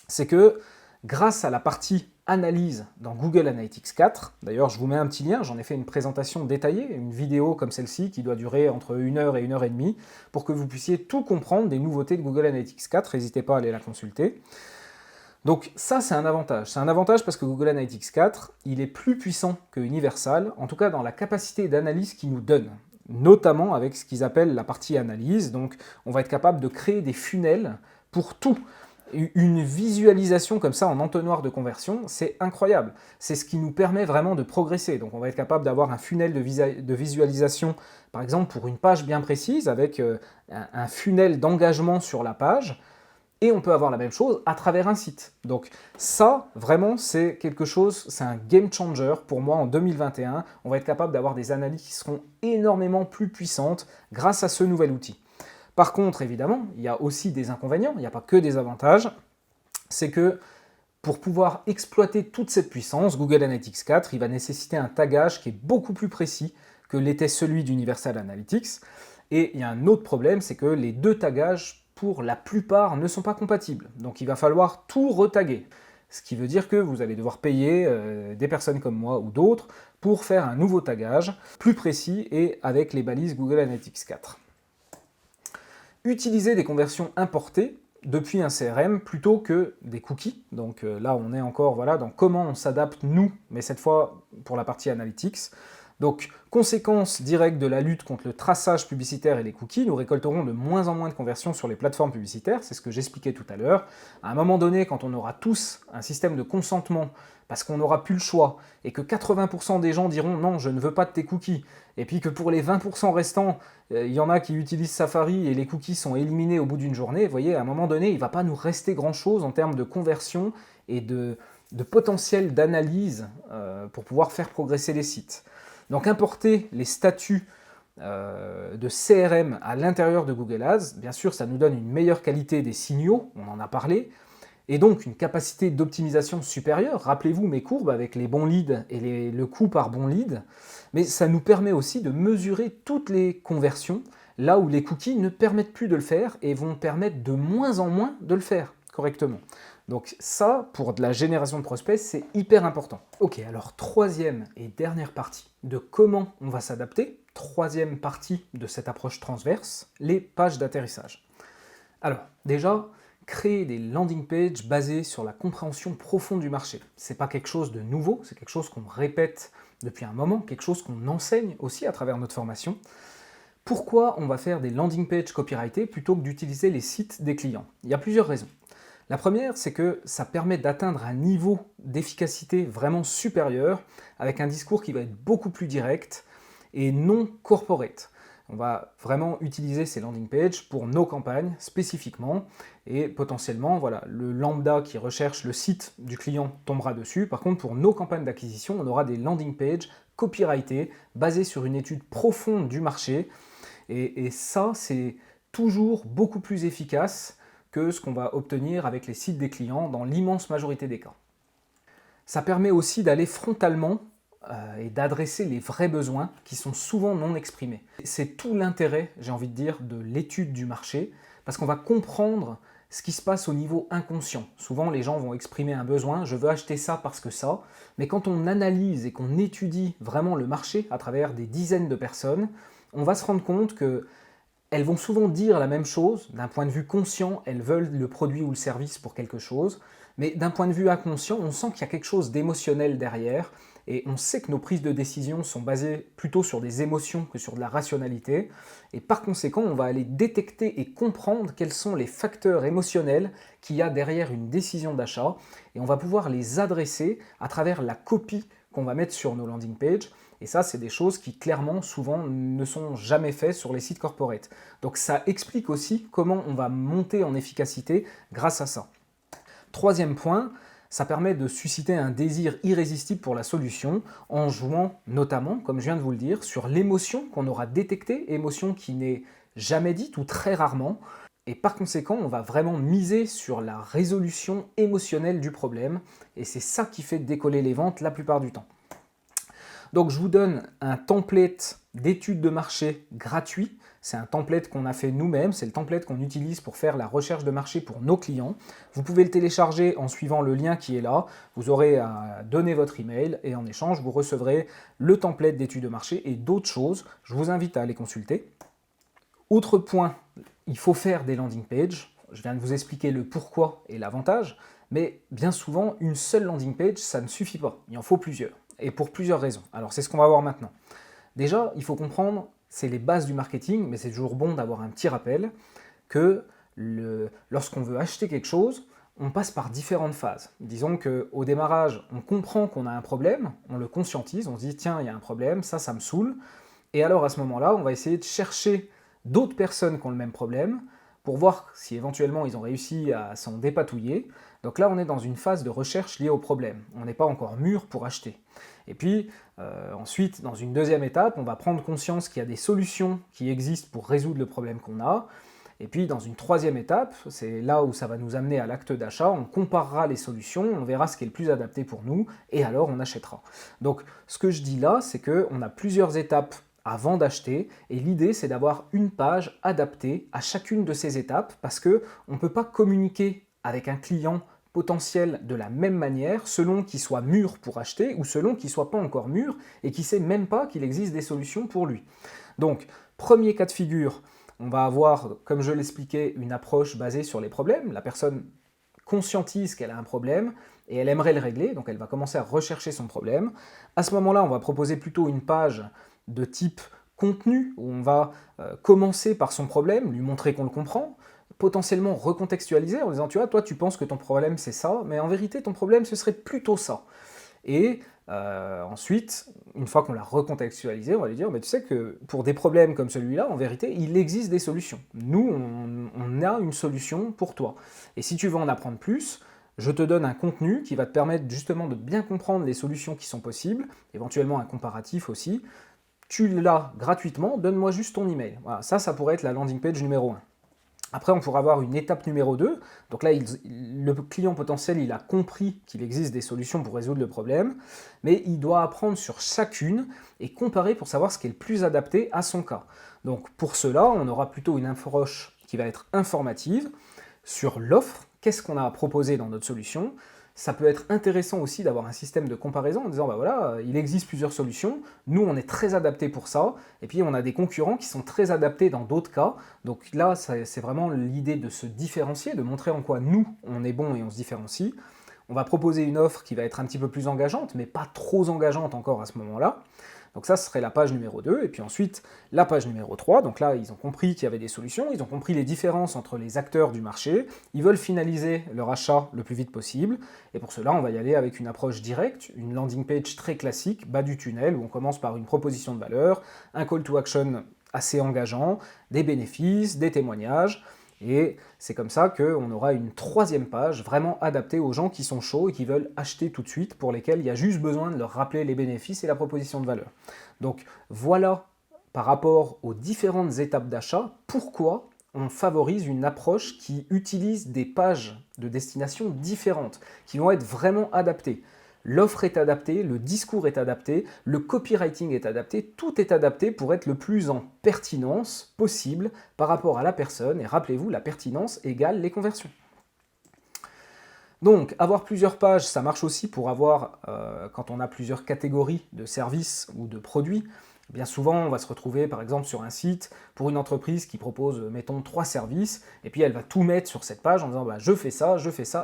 c'est que grâce à la partie analyse dans Google Analytics 4, d'ailleurs je vous mets un petit lien, j'en ai fait une présentation détaillée, une vidéo comme celle-ci qui doit durer entre 1 heure et 1 heure et demie, pour que vous puissiez tout comprendre des nouveautés de Google Analytics 4, n'hésitez pas à aller la consulter. Donc ça, c'est un avantage. C'est un avantage parce que Google Analytics 4, il est plus puissant que Universal, en tout cas dans la capacité d'analyse qu'il nous donne, notamment avec ce qu'ils appellent la partie analyse. Donc on va être capable de créer des funnels pour tout. Une visualisation comme ça en entonnoir de conversion, c'est incroyable. C'est ce qui nous permet vraiment de progresser. Donc on va être capable d'avoir un funnel de visualisation, par exemple pour une page bien précise, avec un funnel d'engagement sur la page, et on peut avoir la même chose à travers un site. Donc ça, vraiment, c'est quelque chose, c'est un game changer pour moi en 2021. On va être capable d'avoir des analyses qui seront énormément plus puissantes grâce à ce nouvel outil. Par contre, évidemment, il y a aussi des inconvénients, il n'y a pas que des avantages. C'est que pour pouvoir exploiter toute cette puissance, Google Analytics 4, il va nécessiter un tagage qui est beaucoup plus précis que l'était celui d'Universal Analytics. Et il y a un autre problème, c'est que les deux tagages, pour la plupart, ne sont pas compatibles. Donc il va falloir tout retaguer. Ce qui veut dire que vous allez devoir payer des personnes comme moi ou d'autres pour faire un nouveau tagage plus précis et avec les balises Google Analytics 4. Utiliser des conversions importées depuis un CRM plutôt que des cookies. Donc là, on est encore dans comment on s'adapte nous, mais cette fois pour la partie Analytics. Donc, conséquence directe de la lutte contre le traçage publicitaire et les cookies, nous récolterons de moins en moins de conversions sur les plateformes publicitaires, c'est ce que j'expliquais tout à l'heure. À un moment donné, quand on aura tous un système de consentement, parce qu'on n'aura plus le choix, et que 80% des gens diront « non, je ne veux pas de tes cookies », et puis que pour les 20% restants, il y en a qui utilisent Safari et les cookies sont éliminés au bout d'une journée, vous voyez, à un moment donné, il ne va pas nous rester grand-chose en termes de conversion et de potentiel d'analyse pour pouvoir faire progresser les sites. Donc importer les statuts de CRM à l'intérieur de Google Ads, bien sûr, ça nous donne une meilleure qualité des signaux, on en a parlé, et donc une capacité d'optimisation supérieure. Rappelez-vous mes courbes avec les bons leads et le coût par bon lead, mais ça nous permet aussi de mesurer toutes les conversions, là où les cookies ne permettent plus de le faire et vont permettre de moins en moins de le faire correctement. Donc ça, pour de la génération de prospects, c'est hyper important. Ok, alors troisième et dernière partie de comment on va s'adapter, troisième partie de cette approche transverse, les pages d'atterrissage. Alors, déjà, créer des landing pages basées sur la compréhension profonde du marché. C'est pas quelque chose de nouveau, c'est quelque chose qu'on répète depuis un moment, quelque chose qu'on enseigne aussi à travers notre formation. Pourquoi on va faire des landing pages copyrightées plutôt que d'utiliser les sites des clients? Il y a plusieurs raisons. La première, c'est que ça permet d'atteindre un niveau d'efficacité vraiment supérieur avec un discours qui va être beaucoup plus direct et non corporate. On va vraiment utiliser ces landing pages pour nos campagnes spécifiquement et potentiellement, le lambda qui recherche le site du client tombera dessus. Par contre, pour nos campagnes d'acquisition, on aura des landing pages copyrightées basées sur une étude profonde du marché et ça, c'est toujours beaucoup plus efficace que ce qu'on va obtenir avec les sites des clients dans l'immense majorité des cas. Ça permet aussi d'aller frontalement et d'adresser les vrais besoins qui sont souvent non exprimés. C'est tout l'intérêt, j'ai envie de dire, de l'étude du marché, parce qu'on va comprendre ce qui se passe au niveau inconscient. Souvent, les gens vont exprimer un besoin, je veux acheter ça parce que ça, mais quand on analyse et qu'on étudie vraiment le marché à travers des dizaines de personnes, on va se rendre compte que elles vont souvent dire la même chose, d'un point de vue conscient, elles veulent le produit ou le service pour quelque chose, mais d'un point de vue inconscient, on sent qu'il y a quelque chose d'émotionnel derrière, et on sait que nos prises de décision sont basées plutôt sur des émotions que sur de la rationalité, et par conséquent, on va aller détecter et comprendre quels sont les facteurs émotionnels qu'il y a derrière une décision d'achat, et on va pouvoir les adresser à travers la copie qu'on va mettre sur nos landing pages. Et ça, c'est des choses qui, clairement, souvent, ne sont jamais faites sur les sites corporate. Donc ça explique aussi comment on va monter en efficacité grâce à ça. Troisième point, ça permet de susciter un désir irrésistible pour la solution en jouant notamment, comme je viens de vous le dire, sur l'émotion qu'on aura détectée, émotion qui n'est jamais dite ou très rarement. Et par conséquent, on va vraiment miser sur la résolution émotionnelle du problème. Et c'est ça qui fait décoller les ventes la plupart du temps. Donc je vous donne un template d'études de marché gratuit. C'est un template qu'on a fait nous-mêmes, c'est le template qu'on utilise pour faire la recherche de marché pour nos clients. Vous pouvez le télécharger en suivant le lien qui est là. Vous aurez à donner votre email et en échange, vous recevrez le template d'études de marché et d'autres choses. Je vous invite à les consulter. Autre point, il faut faire des landing pages. Je viens de vous expliquer le pourquoi et l'avantage. Mais bien souvent, une seule landing page, ça ne suffit pas. Il en faut plusieurs. Et pour plusieurs raisons. Alors c'est ce qu'on va voir maintenant. Déjà, il faut comprendre, c'est les bases du marketing, mais c'est toujours bon d'avoir un petit rappel, que lorsqu'on veut acheter quelque chose, on passe par différentes phases. Disons qu'au démarrage, on comprend qu'on a un problème, on le conscientise, on se dit tiens, il y a un problème, ça me saoule. Et alors à ce moment-là, on va essayer de chercher d'autres personnes qui ont le même problème pour voir si éventuellement ils ont réussi à s'en dépatouiller. Donc là, on est dans une phase de recherche liée au problème. On n'est pas encore mûr pour acheter. Et puis ensuite, dans une deuxième étape, on va prendre conscience qu'il y a des solutions qui existent pour résoudre le problème qu'on a. Et puis dans une troisième étape, c'est là où ça va nous amener à l'acte d'achat, on comparera les solutions, on verra ce qui est le plus adapté pour nous, et alors on achètera. Donc ce que je dis là, c'est qu'on a plusieurs étapes avant d'acheter, et l'idée c'est d'avoir une page adaptée à chacune de ces étapes, parce qu'on ne peut pas communiquer avec un client potentiel de la même manière selon qu'il soit mûr pour acheter ou selon qu'il ne soit pas encore mûr et qu'il ne sait même pas qu'il existe des solutions pour lui. Donc, premier cas de figure, on va avoir, comme je l'expliquais, une approche basée sur les problèmes. La personne conscientise qu'elle a un problème et elle aimerait le régler, donc elle va commencer à rechercher son problème. À ce moment-là, on va proposer plutôt une page de type contenu, où on va commencer par son problème, lui montrer qu'on le comprend, potentiellement recontextualiser en disant, tu vois, toi tu penses que ton problème c'est ça, mais en vérité ton problème ce serait plutôt ça. Et ensuite, une fois qu'on l'a recontextualisé, on va lui dire, mais tu sais que pour des problèmes comme celui-là, en vérité, il existe des solutions. Nous, on a une solution pour toi. Et si tu veux en apprendre plus, je te donne un contenu qui va te permettre justement de bien comprendre les solutions qui sont possibles, éventuellement un comparatif aussi. Tu l'as gratuitement, donne-moi juste ton email. Voilà, ça pourrait être la landing page numéro 1. Après, on pourra avoir une étape numéro 2. Donc là, le client potentiel, il a compris qu'il existe des solutions pour résoudre le problème, mais il doit apprendre sur chacune et comparer pour savoir ce qui est le plus adapté à son cas. Donc pour cela, on aura plutôt une approche qui va être informative sur l'offre, qu'est-ce qu'on a à proposer dans notre solution. Ça peut être intéressant aussi d'avoir un système de comparaison en disant, bah voilà, il existe plusieurs solutions, nous on est très adapté pour ça, et puis on a des concurrents qui sont très adaptés dans d'autres cas. Donc là, c'est vraiment l'idée de se différencier, de montrer en quoi nous, on est bon et on se différencie. On va proposer une offre qui va être un petit peu plus engageante, mais pas trop engageante encore à ce moment-là. Donc ça, ce serait la page numéro 2, et puis ensuite la page numéro 3. Donc là, ils ont compris qu'il y avait des solutions, ils ont compris les différences entre les acteurs du marché, ils veulent finaliser leur achat le plus vite possible, et pour cela, on va y aller avec une approche directe, une landing page très classique, bas du tunnel, où on commence par une proposition de valeur, un call to action assez engageant, des bénéfices, des témoignages. Et c'est comme ça qu'on aura une troisième page vraiment adaptée aux gens qui sont chauds et qui veulent acheter tout de suite, pour lesquels il y a juste besoin de leur rappeler les bénéfices et la proposition de valeur. Donc voilà, par rapport aux différentes étapes d'achat, pourquoi on favorise une approche qui utilise des pages de destination différentes, qui vont être vraiment adaptées. L'offre est adaptée, le discours est adapté, le copywriting est adapté, tout est adapté pour être le plus en pertinence possible par rapport à la personne. Et rappelez-vous, la pertinence égale les conversions. Donc, avoir plusieurs pages, ça marche aussi pour avoir, quand on a plusieurs catégories de services ou de produits. Bien souvent, on va se retrouver par exemple sur un site pour une entreprise qui propose, mettons, 3 services, et puis elle va tout mettre sur cette page en disant bah, je fais ça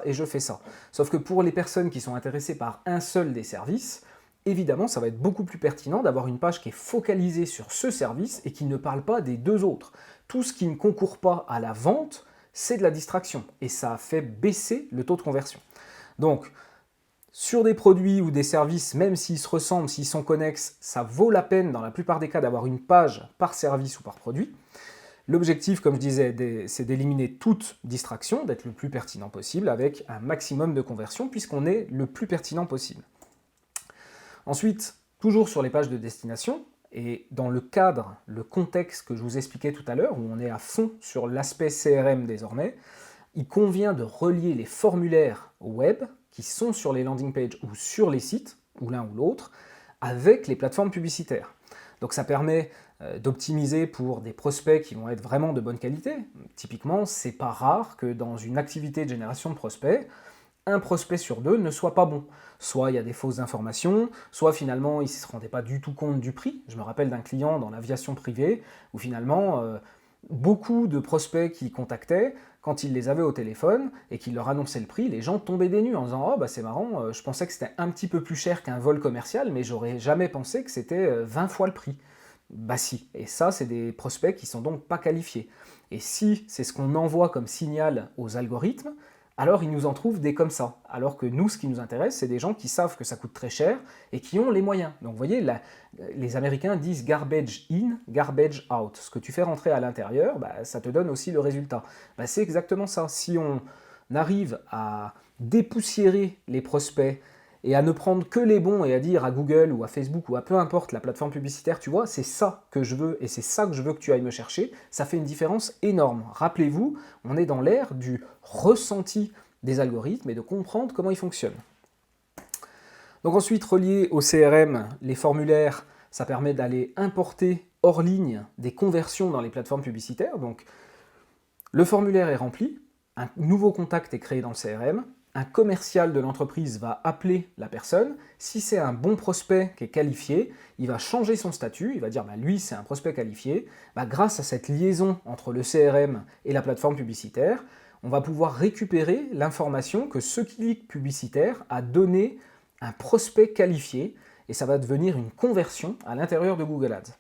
et je fais ça. Sauf que pour les personnes qui sont intéressées par un seul des services, évidemment, ça va être beaucoup plus pertinent d'avoir une page qui est focalisée sur ce service et qui ne parle pas des deux autres. Tout ce qui ne concourt pas à la vente, c'est de la distraction, et ça fait baisser le taux de conversion. Donc, sur des produits ou des services, même s'ils se ressemblent, s'ils sont connexes, ça vaut la peine dans la plupart des cas d'avoir une page par service ou par produit. L'objectif, comme je disais, c'est d'éliminer toute distraction, d'être le plus pertinent possible avec un maximum de conversion puisqu'on est le plus pertinent possible. Ensuite, toujours sur les pages de destination, et dans le cadre, le contexte que je vous expliquais tout à l'heure, où on est à fond sur l'aspect CRM désormais, il convient de relier les formulaires web qui sont sur les landing pages ou sur les sites, ou l'un ou l'autre, avec les plateformes publicitaires. Donc ça permet d'optimiser pour des prospects qui vont être vraiment de bonne qualité. Typiquement, c'est pas rare que dans une activité de génération de prospects, un prospect sur 2 ne soit pas bon. Soit il y a des fausses informations, soit finalement il ne se rendait pas du tout compte du prix. Je me rappelle d'un client dans l'aviation privée où finalement beaucoup de prospects qui contactaient, quand ils les avaient au téléphone et qu'ils leur annonçaient le prix, les gens tombaient des nues en disant « Oh, bah c'est marrant, je pensais que c'était un petit peu plus cher qu'un vol commercial, mais j'aurais jamais pensé que c'était 20 fois le prix. » Bah si, et ça, c'est des prospects qui sont donc pas qualifiés. Et si c'est ce qu'on envoie comme signal aux algorithmes, alors ils nous en trouvent des comme ça. Alors que nous, ce qui nous intéresse, c'est des gens qui savent que ça coûte très cher et qui ont les moyens. Donc vous voyez, les Américains disent garbage in, garbage out. Ce que tu fais rentrer à l'intérieur, bah, ça te donne aussi le résultat. Bah, c'est exactement ça. Si on arrive à dépoussiérer les prospects et à ne prendre que les bons et à dire à Google ou à Facebook ou à peu importe la plateforme publicitaire, tu vois, c'est ça que je veux et c'est ça que je veux que tu ailles me chercher, ça fait une différence énorme. Rappelez-vous, on est dans l'ère du ressenti des algorithmes et de comprendre comment ils fonctionnent. Donc ensuite, relié au CRM, les formulaires, ça permet d'aller importer hors ligne des conversions dans les plateformes publicitaires. Donc le formulaire est rempli, un nouveau contact est créé dans le CRM, un commercial de l'entreprise va appeler la personne. Si c'est un bon prospect qui est qualifié, il va changer son statut, il va dire bah, lui c'est un prospect qualifié. Bah, grâce à cette liaison entre le CRM et la plateforme publicitaire, on va pouvoir récupérer l'information que ce clic publicitaire a donné un prospect qualifié et ça va devenir une conversion à l'intérieur de Google Ads.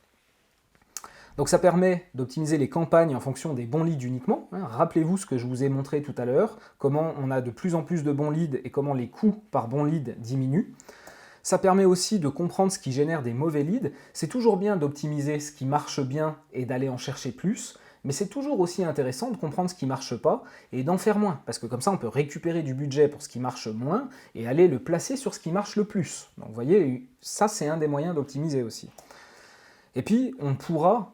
Donc ça permet d'optimiser les campagnes en fonction des bons leads uniquement. Rappelez-vous ce que je vous ai montré tout à l'heure, comment on a de plus en plus de bons leads et comment les coûts par bon lead diminuent. Ça permet aussi de comprendre ce qui génère des mauvais leads. C'est toujours bien d'optimiser ce qui marche bien et d'aller en chercher plus, mais c'est toujours aussi intéressant de comprendre ce qui ne marche pas et d'en faire moins, parce que comme ça on peut récupérer du budget pour ce qui marche moins et aller le placer sur ce qui marche le plus. Donc vous voyez, ça c'est un des moyens d'optimiser aussi. Et puis, on pourra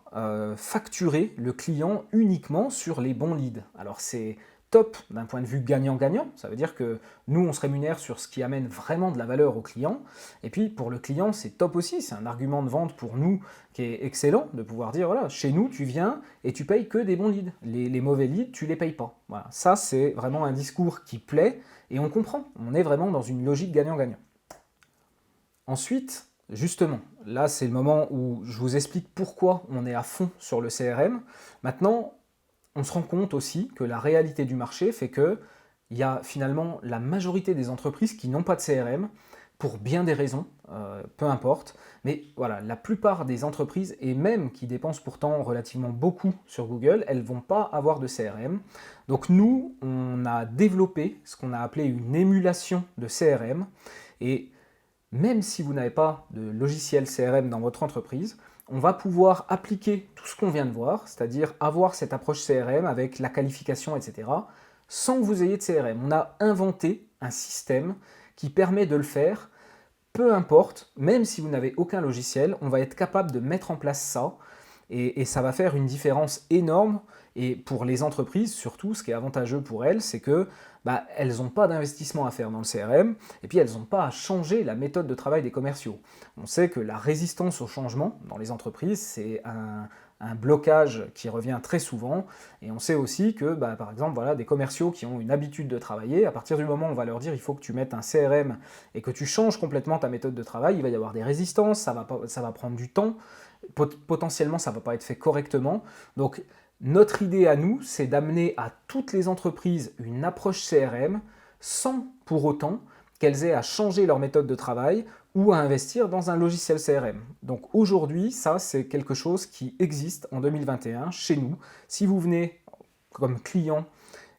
facturer le client uniquement sur les bons leads. Alors c'est top d'un point de vue gagnant-gagnant, ça veut dire que nous, on se rémunère sur ce qui amène vraiment de la valeur au client, et puis pour le client, c'est top aussi, c'est un argument de vente pour nous qui est excellent, de pouvoir dire, voilà, chez nous, tu viens et tu payes que des bons leads. Les mauvais leads, tu les payes pas. Voilà. Ça, c'est vraiment un discours qui plaît, et on comprend, on est vraiment dans une logique gagnant-gagnant. Ensuite, justement, là c'est le moment où je vous explique pourquoi on est à fond sur le CRM. Maintenant, on se rend compte aussi que la réalité du marché fait qu'il y a finalement la majorité des entreprises qui n'ont pas de CRM, pour bien des raisons, peu importe. Mais voilà, la plupart des entreprises, et même qui dépensent pourtant relativement beaucoup sur Google, elles ne vont pas avoir de CRM. Donc nous, on a développé ce qu'on a appelé une émulation de CRM. Et même si vous n'avez pas de logiciel CRM dans votre entreprise, on va pouvoir appliquer tout ce qu'on vient de voir, c'est-à-dire avoir cette approche CRM avec la qualification, etc., sans que vous ayez de CRM. On a inventé un système qui permet de le faire, peu importe, même si vous n'avez aucun logiciel, on va être capable de mettre en place ça, et ça va faire une différence énorme. Et pour les entreprises, surtout, ce qui est avantageux pour elles, c'est que elles n'ont pas d'investissement à faire dans le CRM, et puis elles n'ont pas à changer la méthode de travail des commerciaux. On sait que la résistance au changement dans les entreprises, c'est un blocage qui revient très souvent, et on sait aussi que, par exemple, voilà, des commerciaux qui ont une habitude de travailler, à partir du moment où on va leur dire il faut que tu mettes un CRM et que tu changes complètement ta méthode de travail, il va y avoir des résistances, ça va prendre du temps, potentiellement ça ne va pas être fait correctement. Donc notre idée à nous, c'est d'amener à toutes les entreprises une approche CRM sans pour autant qu'elles aient à changer leur méthode de travail ou à investir dans un logiciel CRM. Donc aujourd'hui, ça c'est quelque chose qui existe en 2021 chez nous. Si vous venez comme client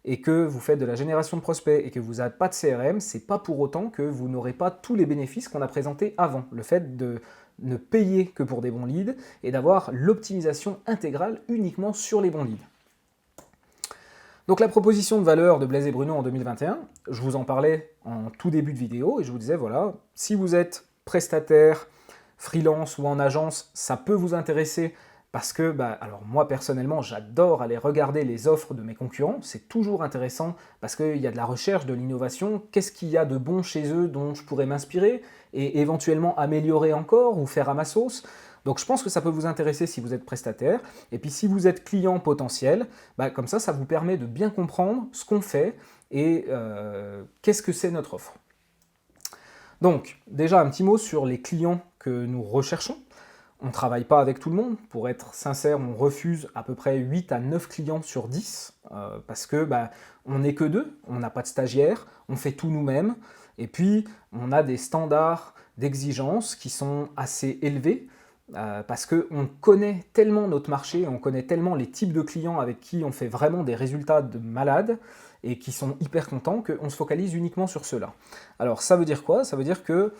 et que vous faites de la génération de prospects et que vous n'avez pas de CRM, c'est pas pour autant que vous n'aurez pas tous les bénéfices qu'on a présentés avant. Le fait de ne payer que pour des bons leads et d'avoir l'optimisation intégrale uniquement sur les bons leads. Donc la proposition de valeur de Blaise et Bruno en 2021, je vous en parlais en tout début de vidéo et je vous disais voilà, si vous êtes prestataire, freelance ou en agence, ça peut vous intéresser parce que, alors moi personnellement, j'adore aller regarder les offres de mes concurrents, c'est toujours intéressant parce qu'il y a de la recherche, de l'innovation, qu'est-ce qu'il y a de bon chez eux dont je pourrais m'inspirer et éventuellement améliorer encore ou faire à ma sauce. Donc je pense que ça peut vous intéresser si vous êtes prestataire, et puis si vous êtes client potentiel, comme ça vous permet de bien comprendre ce qu'on fait et qu'est-ce que c'est notre offre. Donc déjà un petit mot sur les clients que nous recherchons. On ne travaille pas avec tout le monde. Pour être sincère, on refuse à peu près 8 à 9 clients sur 10 parce que on n'est que deux, on n'a pas de stagiaires, on fait tout nous-mêmes et puis on a des standards d'exigence qui sont assez élevés parce qu'on connaît tellement notre marché, on connaît tellement les types de clients avec qui on fait vraiment des résultats de malade et qui sont hyper contents qu'on se focalise uniquement sur cela. Alors ça veut dire quoi? Ça veut dire que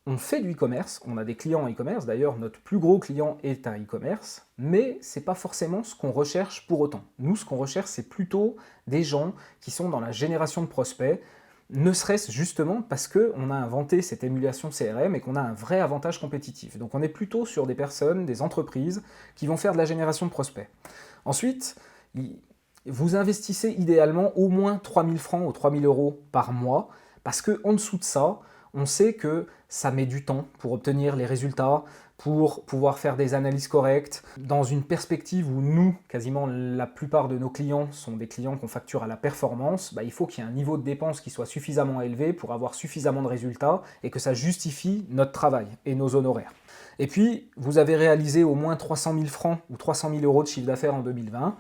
on fait du e-commerce, on a des clients en e-commerce, d'ailleurs notre plus gros client est un e-commerce, mais ce n'est pas forcément ce qu'on recherche pour autant. Nous, ce qu'on recherche, c'est plutôt des gens qui sont dans la génération de prospects, ne serait-ce justement parce qu'on a inventé cette émulation CRM et qu'on a un vrai avantage compétitif. Donc on est plutôt sur des personnes, des entreprises qui vont faire de la génération de prospects. Ensuite, vous investissez idéalement au moins 3 000 francs ou 3 000 euros par mois, parce qu'en dessous de ça, on sait que ça met du temps pour obtenir les résultats, pour pouvoir faire des analyses correctes, dans une perspective où nous, quasiment la plupart de nos clients sont des clients qu'on facture à la performance, il faut qu'il y ait un niveau de dépense qui soit suffisamment élevé pour avoir suffisamment de résultats et que ça justifie notre travail et nos honoraires. Et puis, vous avez réalisé au moins 300 000 francs ou 300 000 euros de chiffre d'affaires en 2020.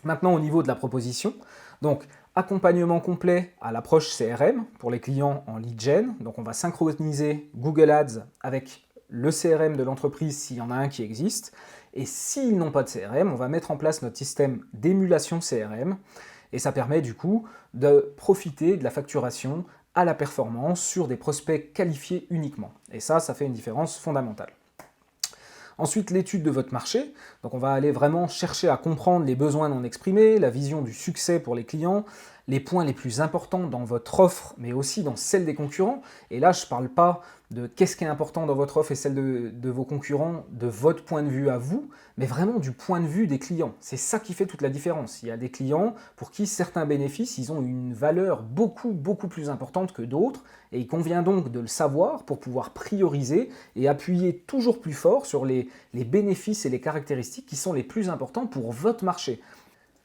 Maintenant, au niveau de la proposition, donc accompagnement complet à l'approche CRM pour les clients en lead gen. Donc on va synchroniser Google Ads avec le CRM de l'entreprise s'il y en a un qui existe. Et s'ils n'ont pas de CRM, on va mettre en place notre système d'émulation CRM. Et ça permet du coup de profiter de la facturation à la performance sur des prospects qualifiés uniquement. Et ça fait une différence fondamentale. Ensuite, l'étude de votre marché. Donc on va aller vraiment chercher à comprendre les besoins non exprimés, la vision du succès pour les clients, les points les plus importants dans votre offre, mais aussi dans celle des concurrents. Et là, je ne parle pas de qu'est-ce qui est important dans votre offre et celle de vos concurrents, de votre point de vue à vous, mais vraiment du point de vue des clients. C'est ça qui fait toute la différence. Il y a des clients pour qui certains bénéfices, ils ont une valeur beaucoup plus importante que d'autres, et il convient donc de le savoir pour pouvoir prioriser et appuyer toujours plus fort sur les bénéfices et les caractéristiques qui sont les plus importants pour votre marché.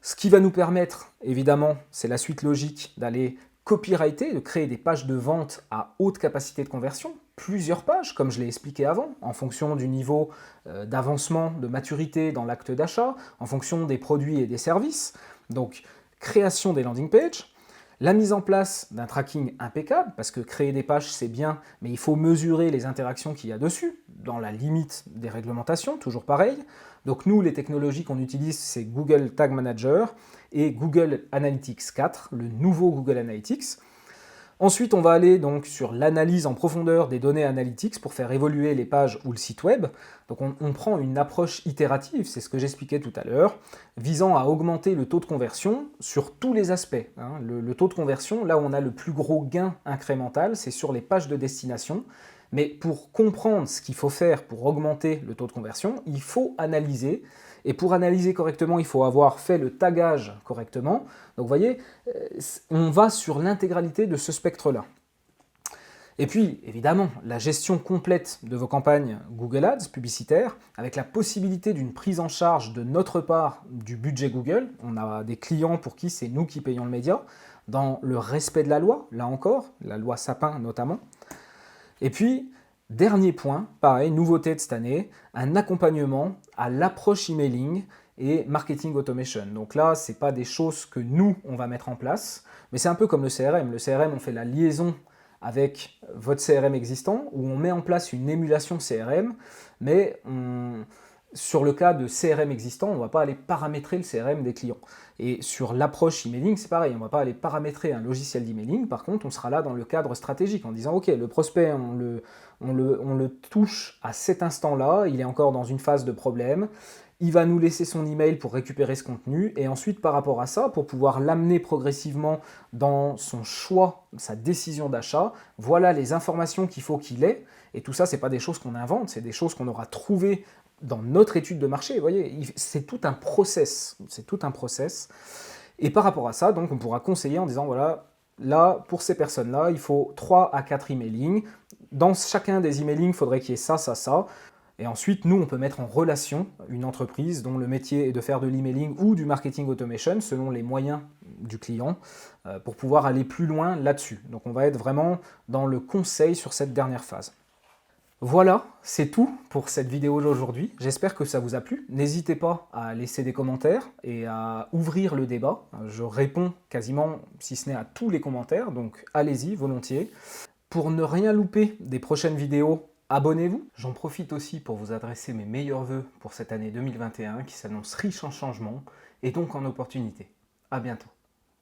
Ce qui va nous permettre, évidemment, c'est la suite logique d'aller copywriter, de créer des pages de vente à haute capacité de conversion, plusieurs pages, comme je l'ai expliqué avant, en fonction du niveau d'avancement, de maturité dans l'acte d'achat, en fonction des produits et des services. Donc, création des landing pages, la mise en place d'un tracking impeccable, parce que créer des pages c'est bien, mais il faut mesurer les interactions qu'il y a dessus, dans la limite des réglementations, toujours pareil. Donc nous, les technologies qu'on utilise, c'est Google Tag Manager et Google Analytics 4, le nouveau Google Analytics. Ensuite, on va aller donc sur l'analyse en profondeur des données analytics pour faire évoluer les pages ou le site web. Donc on prend une approche itérative, c'est ce que j'expliquais tout à l'heure, visant à augmenter le taux de conversion sur tous les aspects. Le taux de conversion, là où on a le plus gros gain incrémental, c'est sur les pages de destination. Mais pour comprendre ce qu'il faut faire pour augmenter le taux de conversion, il faut analyser. Et pour analyser correctement, il faut avoir fait le tagage correctement. Donc vous voyez, on va sur l'intégralité de ce spectre-là. Et puis, évidemment, la gestion complète de vos campagnes Google Ads publicitaires, avec la possibilité d'une prise en charge de notre part du budget Google. On a des clients pour qui c'est nous qui payons le média, dans le respect de la loi, là encore, la loi Sapin notamment. Et puis, dernier point, pareil, nouveauté de cette année, un accompagnement à l'approche emailing et marketing automation. Donc là, ce n'est pas des choses que nous, on va mettre en place, mais c'est un peu comme le CRM. Le CRM, on fait la liaison avec votre CRM existant, où on met en place une émulation CRM, mais sur le cas de CRM existant, on ne va pas aller paramétrer le CRM des clients. Et sur l'approche emailing, c'est pareil, on ne va pas aller paramétrer un logiciel d'emailing, par contre, on sera là dans le cadre stratégique, en disant, ok, le prospect, on le touche à cet instant-là, il est encore dans une phase de problème, il va nous laisser son email pour récupérer ce contenu, et ensuite, par rapport à ça, pour pouvoir l'amener progressivement dans son choix, sa décision d'achat, voilà les informations qu'il faut qu'il ait, et tout ça, ce n'est pas des choses qu'on invente, c'est des choses qu'on aura trouvées dans notre étude de marché. Vous voyez, c'est tout un process, Et par rapport à ça, donc, on pourra conseiller en disant, voilà, là, pour ces personnes-là, il faut 3 à 4 emailing. Dans chacun des emailing, il faudrait qu'il y ait ça, ça, ça. Et ensuite, nous, on peut mettre en relation une entreprise dont le métier est de faire de l'emailing ou du marketing automation selon les moyens du client pour pouvoir aller plus loin là-dessus. Donc on va être vraiment dans le conseil sur cette dernière phase. Voilà, c'est tout pour cette vidéo d'aujourd'hui. J'espère que ça vous a plu. N'hésitez pas à laisser des commentaires et à ouvrir le débat. Je réponds quasiment, si ce n'est à tous les commentaires, donc allez-y, volontiers. Pour ne rien louper des prochaines vidéos, abonnez-vous. J'en profite aussi pour vous adresser mes meilleurs vœux pour cette année 2021 qui s'annonce riche en changements et donc en opportunités. À bientôt.